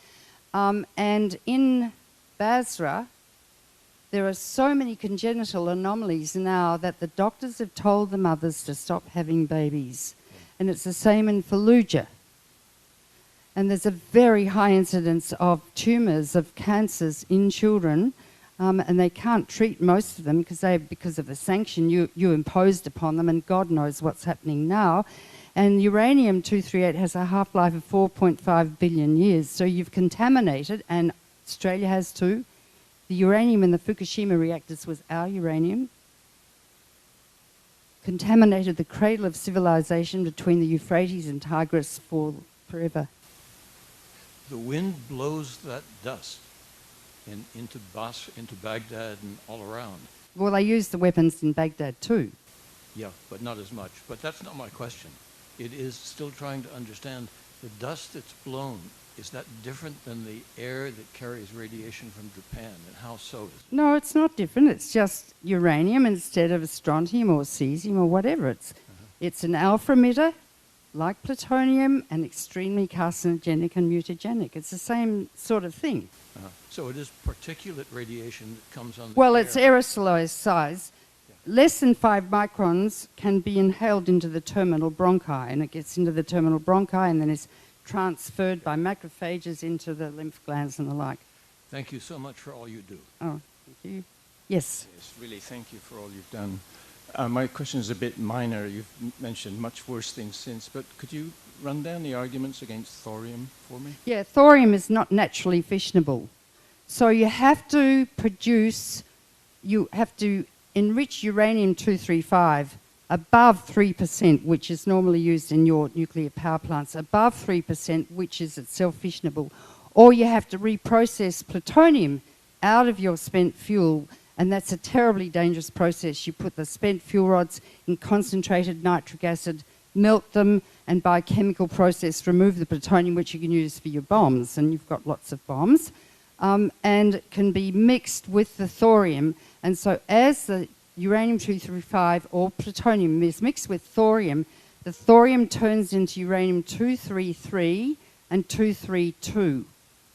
And in Basra, there are so many congenital anomalies now that the doctors have told the mothers to stop having babies. And it's the same in Fallujah. And there's a very high incidence of tumours, of cancers in children, and they can't treat most of them because of the sanction you imposed upon them, and God knows what's happening now. And uranium-238 has a half-life of 4.5 billion years, so you've contaminated, and Australia has too. The uranium in the Fukushima reactors was our uranium. Contaminated the cradle of civilization between the Euphrates and Tigris for forever. The wind blows that dust into Baghdad and all around. Well, they used the weapons in Baghdad too. Yeah, but not as much. But that's not my question. It is still trying to understand the dust that's blown. Is that different than the air that carries radiation from Japan? And how so is it? No, it's not different. It's just uranium instead of strontium or cesium or whatever. It's an alpha emitter, like plutonium, and extremely carcinogenic and mutagenic. It's the same sort of thing. So it is particulate radiation that comes on the Well, air. it's aerosolized size. Yeah. Less than 5 microns can be inhaled into the terminal bronchi, and it gets into the terminal bronchi and then is transferred by macrophages into the lymph glands and the like. Thank you so much for all you do. Oh, thank you. Yes. Yes, really, thank you for all you've done. My question is a bit minor. You've mentioned much worse things since, but could you run down the arguments against thorium for me? Yeah, thorium is not naturally fissionable. So you have to enrich uranium-235 above 3%, which is normally used in your nuclear power plants, above 3%, which is itself fissionable. Or you have to reprocess plutonium out of your spent fuel, and that's a terribly dangerous process. You put the spent fuel rods in concentrated nitric acid, melt them, and by chemical process remove the plutonium, which you can use for your bombs, and you've got lots of bombs, and can be mixed with the thorium. And so as the uranium-235 or plutonium is mixed with thorium, the thorium turns into uranium-233 and 232.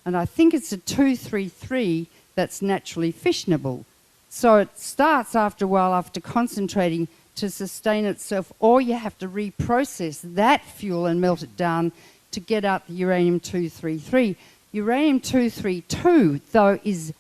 And I think it's a 233 that's naturally fissionable. So it starts after a while after concentrating to sustain itself, or you have to reprocess that fuel and melt it down to get out the uranium-233. Uranium-232, though, is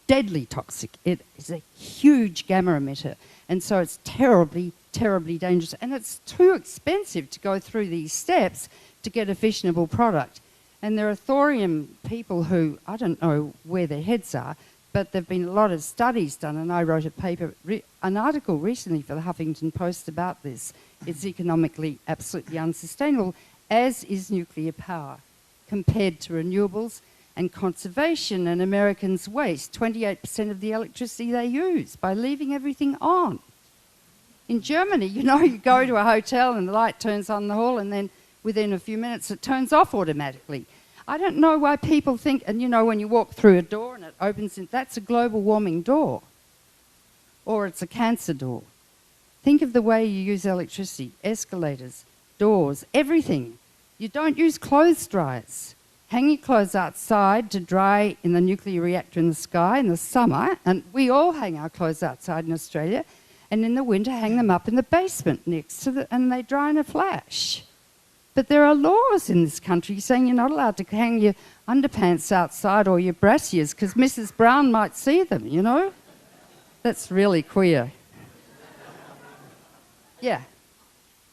deadly toxic. It is a huge gamma emitter, and so it's terribly, terribly dangerous. And it's too expensive to go through these steps to get a fissionable product. And there are thorium people who, I don't know where their heads are, but there have been a lot of studies done, and I wrote a paper, an article recently for the Huffington Post about this. It's economically absolutely unsustainable, as is nuclear power, compared to renewables and conservation. And Americans waste 28% of the electricity they use by leaving everything on. In Germany, you know, you go to a hotel and the light turns on in the hall, and then within a few minutes it turns off automatically. I don't know why people think, and you know, when you walk through a door and it opens, that's a global warming door, or it's a cancer door. Think of the way you use electricity, escalators, doors, everything. You don't use clothes dryers. Hang your clothes outside to dry in the nuclear reactor in the sky in the summer, and we all hang our clothes outside in Australia, and in the winter hang them up in the basement next to and they dry in a flash. But there are laws in this country saying you're not allowed to hang your underpants outside or your brassiers because Mrs. Brown might see them, you know? That's really queer. Yeah.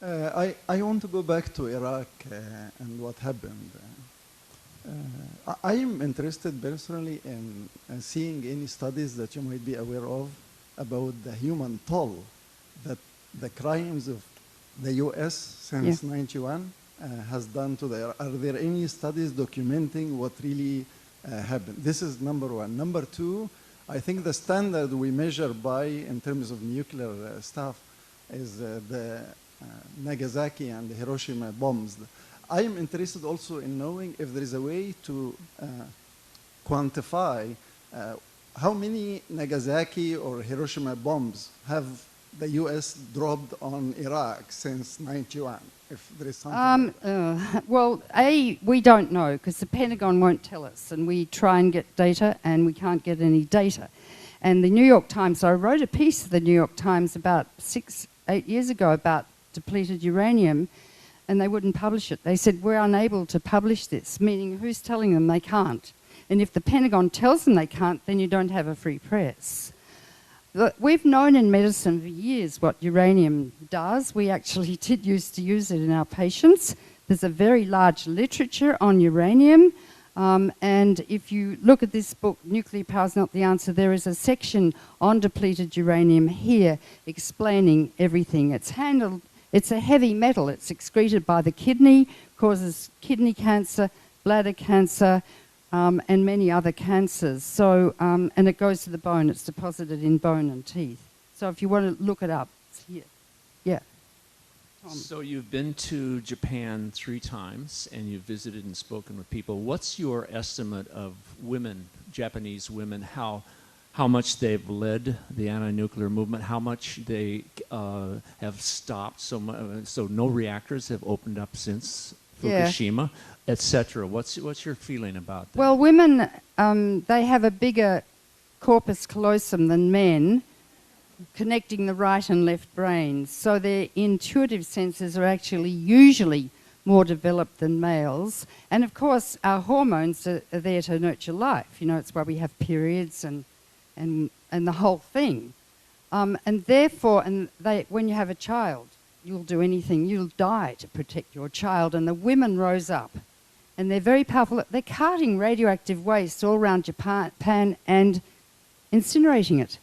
I want to go back to Iraq and what happened. I am interested personally in seeing any studies that you might be aware of about the human toll that the crimes of the U.S. since 91 has done to the. Are there any studies documenting what really happened? This is number one. Number two, I think the standard we measure by in terms of nuclear stuff is the Nagasaki and the Hiroshima bombs. I am interested also in knowing if there is a way to quantify how many Nagasaki or Hiroshima bombs have the U.S. dropped on Iraq since 91, if there is something like that. Well, we don't know because the Pentagon won't tell us, and we try and get data and we can't get any data. And the New York Times, I wrote a piece for the New York Times about 6-8 years ago about depleted uranium, and they wouldn't publish it. They said, we're unable to publish this, meaning who's telling them they can't? And if the Pentagon tells them they can't, then you don't have a free press. We've known in medicine for years what uranium does. We actually used to use it in our patients. There's a very large literature on uranium. And if you look at this book, Nuclear Power is Not the Answer, there is a section on depleted uranium here explaining everything. It's a heavy metal. It's excreted by the kidney, causes kidney cancer, bladder cancer, and many other cancers. So, and it goes to the bone. It's deposited in bone and teeth. So if you want to look it up, it's here. Yeah. Tom. So you've been to Japan 3 times, and you've visited and spoken with people. What's your estimate of women, Japanese women, how much they've led the anti-nuclear movement, how much they have stopped, so no reactors have opened up since Fukushima, etc. What's your feeling about that? Well, women, they have a bigger corpus callosum than men, connecting the right and left brains. So their intuitive senses are actually usually more developed than males. And of course, our hormones are there to nurture life. You know, it's why we have periods and the whole thing. And therefore, when you have a child, you'll do anything, you'll die to protect your child. And the women rose up, and they're very powerful. They're carting radioactive waste all around Japan and incinerating it.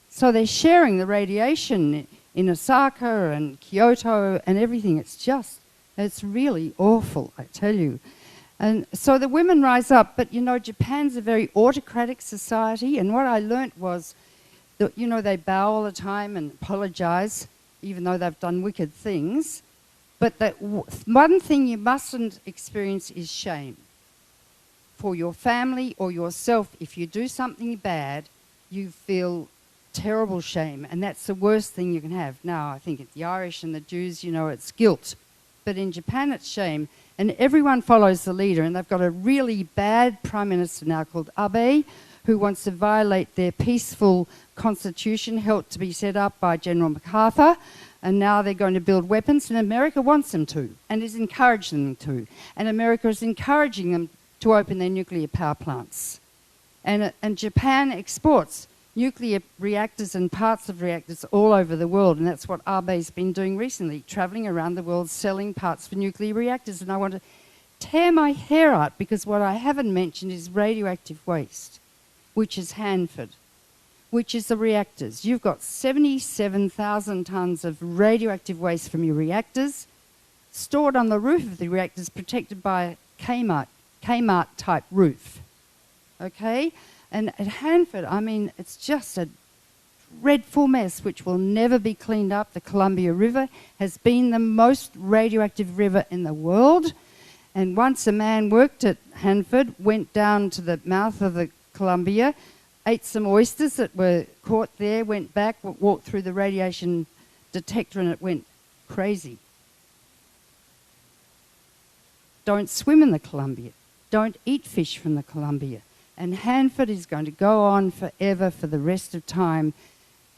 So they're sharing the radiation in Osaka and Kyoto and everything. It's really awful, I tell you. And so the women rise up, but Japan's a very autocratic society, and what I learnt was that, they bow all the time and apologize, even though they've done wicked things. But one thing you mustn't experience is shame. For your family or yourself, if you do something bad, you feel terrible shame, and that's the worst thing you can have. Now, I think the Irish and the Jews, it's guilt. But in Japan, it's shame. And everyone follows the leader, and they've got a really bad prime minister now called Abe, who wants to violate their peaceful constitution, helped to be set up by General MacArthur, and now they're going to build weapons, and America wants them to, and is encouraging them to. And America is encouraging them to open their nuclear power plants. And Japan exports nuclear reactors and parts of reactors all over the world, and that's what Abe's been doing recently, travelling around the world selling parts for nuclear reactors. And I want to tear my hair out because what I haven't mentioned is radioactive waste, which is Hanford, which is the reactors. You've got 77,000 tonnes of radioactive waste from your reactors stored on the roof of the reactors, protected by a Kmart type roof. Okay? And at Hanford, it's just a dreadful mess which will never be cleaned up. The Columbia River has been the most radioactive river in the world. And once a man worked at Hanford, went down to the mouth of the Columbia, ate some oysters that were caught there, went back, walked through the radiation detector, and it went crazy. Don't swim in the Columbia. Don't eat fish from the Columbia. And Hanford is going to go on forever for the rest of time,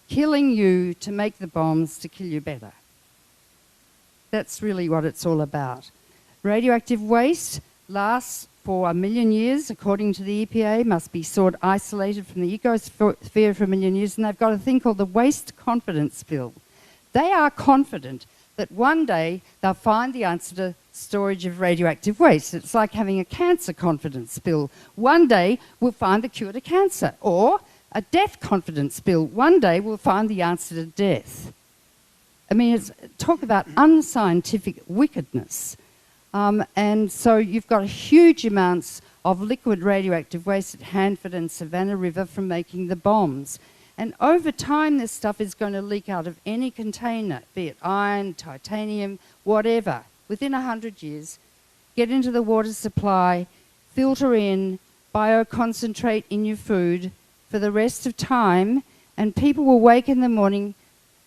killing you to make the bombs to kill you better. That's really what it's all about. Radioactive waste lasts for 1 million years, according to the EPA, must be stored isolated from the ecosphere for 1 million years, and they've got a thing called the Waste Confidence Bill. They are confident that one day they'll find the answer to storage of radioactive waste. It's like having a cancer confidence bill. One day we'll find the cure to cancer. Or a death confidence bill. One day we'll find the answer to death. Talk about unscientific wickedness. And so you've got huge amounts of liquid radioactive waste at Hanford and Savannah River from making the bombs. And over time, this stuff is going to leak out of any container, be it iron, titanium, whatever, within 100 years, get into the water supply, filter in, bioconcentrate in your food for the rest of time, and people will wake in the morning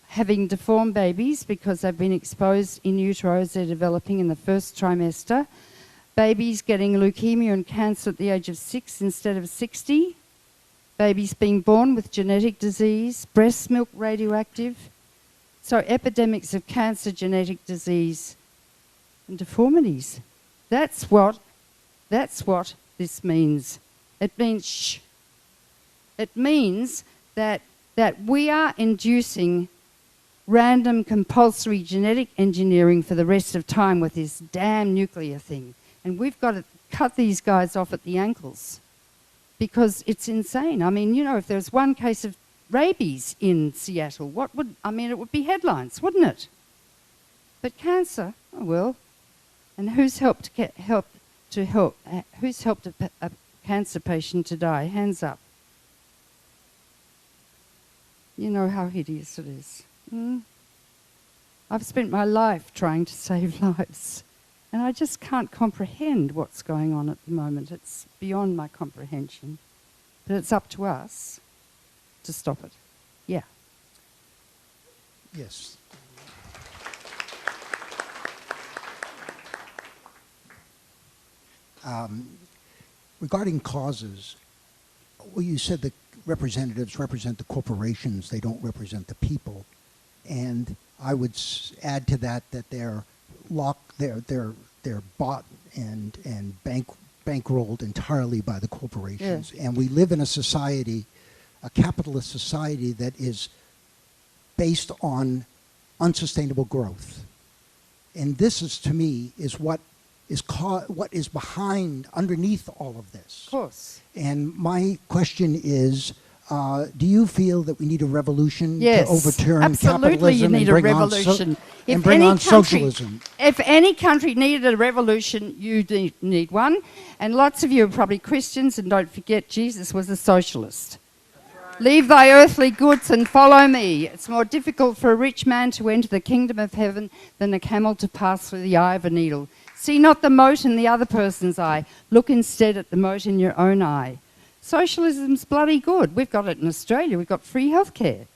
having deformed babies because they've been exposed in utero as they're developing in the first trimester, babies getting leukemia and cancer at the age of 6 instead of 60, babies being born with genetic disease, breast milk radioactive, so epidemics of cancer, genetic disease, and deformities. That's what this means. It means that we are inducing random compulsory genetic engineering for the rest of time with this damn nuclear thing. And we've got to cut these guys off at the ankles because it's insane. If there's one case of rabies in Seattle, it would be headlines, wouldn't it? But cancer, oh well. And who's helped who's helped a cancer patient to die? Hands up. You know how hideous it is. I've spent my life trying to save lives, and I just can't comprehend what's going on at the moment. It's beyond my comprehension. But it's up to us to stop it. Yeah. Yes. Regarding causes, well, you said the representatives represent the corporations, they don't represent the people. And I would add to that they're bought and bankrolled entirely by the corporations. Yeah. And we live in a society, a capitalist society, that is based on unsustainable growth. And this is, to me, is what is behind, underneath all of this. Of course. And my question is, do you feel that we need a revolution Yes, to overturn absolutely capitalism you need and a bring on revolution. and bring on socialism? If any country needed a revolution, you need one. And lots of you are probably Christians, and don't forget Jesus was a socialist. Leave thy earthly goods and follow me. It's more difficult for a rich man to enter the kingdom of heaven than a camel to pass through the eye of a needle. See not the mote in the other person's eye. Look instead at the mote in your own eye. Socialism's bloody good. We've got it in Australia. We've got free healthcare.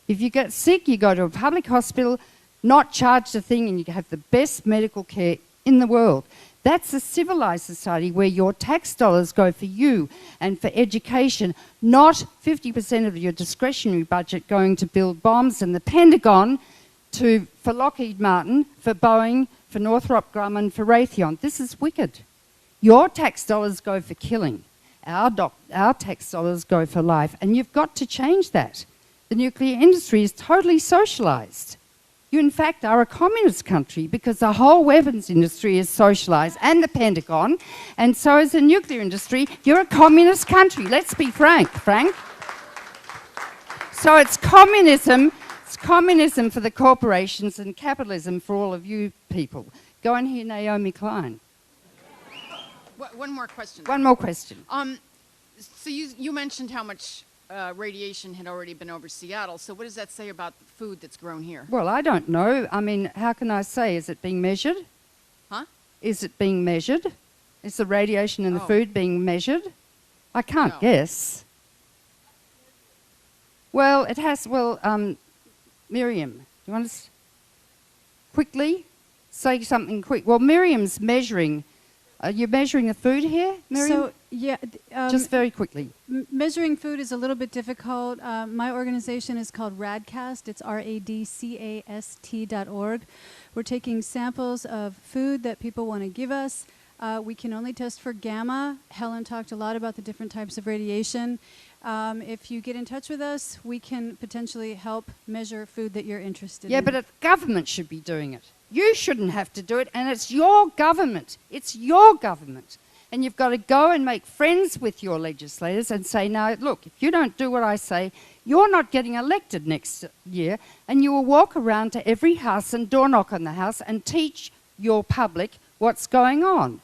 If you get sick, you go to a public hospital, not charged a thing, and you have the best medical care in the world. That's a civilized society where your tax dollars go for you and for education, not 50% of your discretionary budget going to build bombs and the Pentagon for Lockheed Martin, for Boeing, for Northrop Grumman, for Raytheon. This is wicked. Your tax dollars go for killing. Our tax dollars go for life. And you've got to change that. The nuclear industry is totally socialized. You, in fact, are a communist country because the whole weapons industry is socialized, and the Pentagon, and so is the nuclear industry. You're a communist country. Let's be frank. So it's communism for the corporations and capitalism for all of you people. Go and hear Naomi Klein. One more question. One more question. So you mentioned how much radiation had already been over Seattle. So what does that say about the food that's grown here? Well, I don't know. I mean, how can I say? Is it being measured? Huh? Is it being measured? Is the radiation in the food being measured? I can't guess. Well, it has. Well, Miriam, do you want to quickly say something quick? Well, Miriam's measuring. Are you measuring the food here, Miriam? So, yeah. Just very quickly. Measuring food is a little bit difficult. My organization is called RADCAST. It's RADCAST.org. We're taking samples of food that people want to give us. We can only test for gamma. Helen talked a lot about the different types of radiation. If you get in touch with us, we can potentially help measure food that you're interested in. Yeah, but the government should be doing it. You shouldn't have to do it, and it's your government. It's your government. And you've got to go and make friends with your legislators and say, no, look, if you don't do what I say, you're not getting elected next year, and you will walk around to every house and door knock on the house and teach your public what's going on.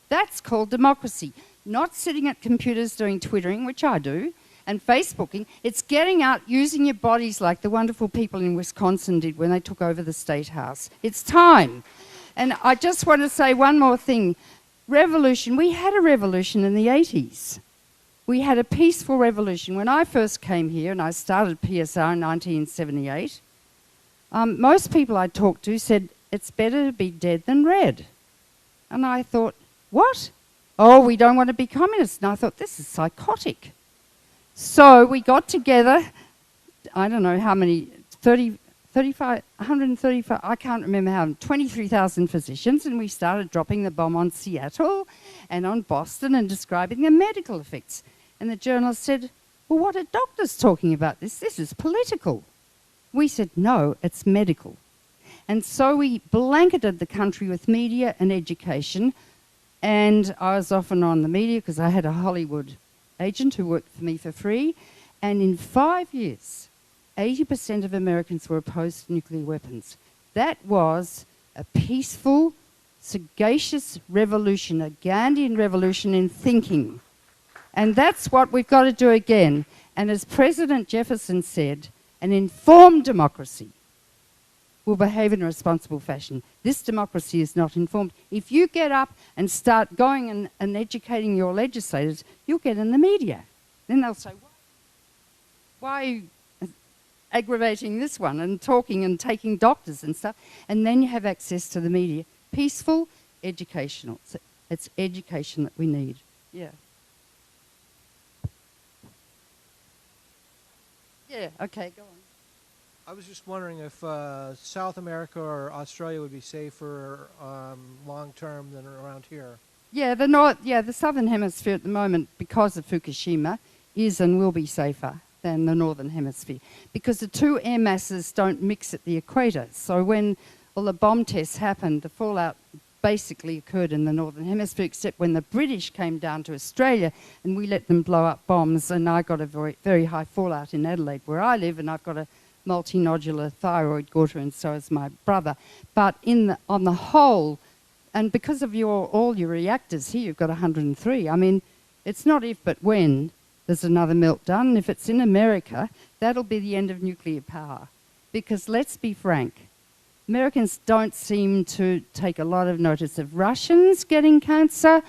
That's called democracy. Not sitting at computers doing Twittering, which I do, and Facebooking. It's getting out, using your bodies like the wonderful people in Wisconsin did when they took over the State House. It's time. And I just want to say one more thing. Revolution. We had a revolution in the 80s. We had a peaceful revolution. When I first came here and I started PSR in 1978, most people I talked to said, it's better to be dead than red. And I thought, what? Oh, we don't want to be communists. And I thought, this is psychotic. So we got together, I don't know how many, 135, I can't remember how, 23,000 physicians, and we started dropping the bomb on Seattle and on Boston and describing the medical effects. And the journalist said, well, what are doctors talking about this? This is political. We said, no, it's medical. And so we blanketed the country with media and education, and I was often on the media because I had a Hollywood agent who worked for me for free, and in 5 years, 80% of Americans were opposed to nuclear weapons. That was a peaceful, sagacious revolution, a Gandhian revolution in thinking. And that's what we've got to do again. And as President Jefferson said, an informed democracy will behave in a responsible fashion. This democracy is not informed. If you get up and start going and educating your legislators, you'll get in the media. Then they'll say, why are you aggravating this one and talking and taking doctors and stuff? And then you have access to the media. Peaceful, educational. It's education that we need. Yeah. Yeah, okay, go on. I was just wondering if South America or Australia would be safer long-term than around here. Yeah, the Southern Hemisphere at the moment, because of Fukushima, is and will be safer. than the northern hemisphere, because the two air masses don't mix at the equator. So when all the bomb tests happened, the fallout basically occurred in the northern hemisphere, except when the British came down to Australia and we let them blow up bombs, and I got a very, very high fallout in Adelaide where I live, and I've got a multinodular thyroid goiter, and so has my brother. But on the whole, and because of all your reactors here, you've got 103. I mean, it's not if but when there's another meltdown. And if it's in America, that'll be the end of nuclear power. Because let's be frank, Americans don't seem to take a lot of notice of Russians getting cancer.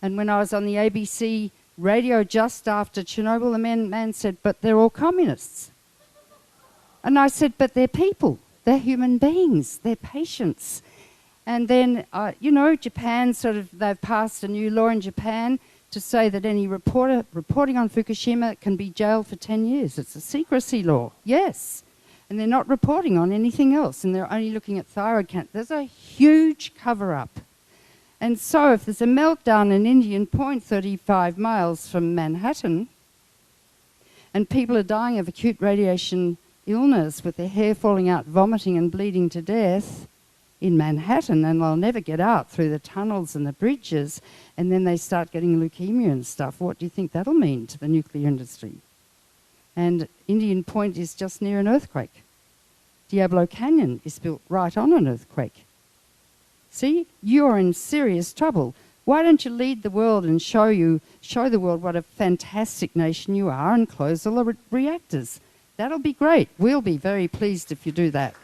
And when I was on the ABC radio just after Chernobyl, the man said, but they're all communists. And I said, but they're people. They're human beings. They're patients. And then, you know, Japan they've passed a new law in Japan to say that any reporter reporting on Fukushima can be jailed for 10 years. It's a secrecy law, yes. And they're not reporting on anything else, and they're only looking at thyroid cancer. There's a huge cover-up. And so if there's a meltdown in Indian Point, 35 miles from Manhattan, and people are dying of acute radiation illness with their hair falling out, vomiting and bleeding to death in Manhattan, and they'll never get out through the tunnels and the bridges, and then they start getting leukemia and stuff. What do you think that'll mean to the nuclear industry? And Indian Point is just near an earthquake. Diablo Canyon is built right on an earthquake. See, you're in serious trouble. Why don't you lead the world and show the world what a fantastic nation you are, and close all the reactors? That'll be great. We'll be very pleased if you do that.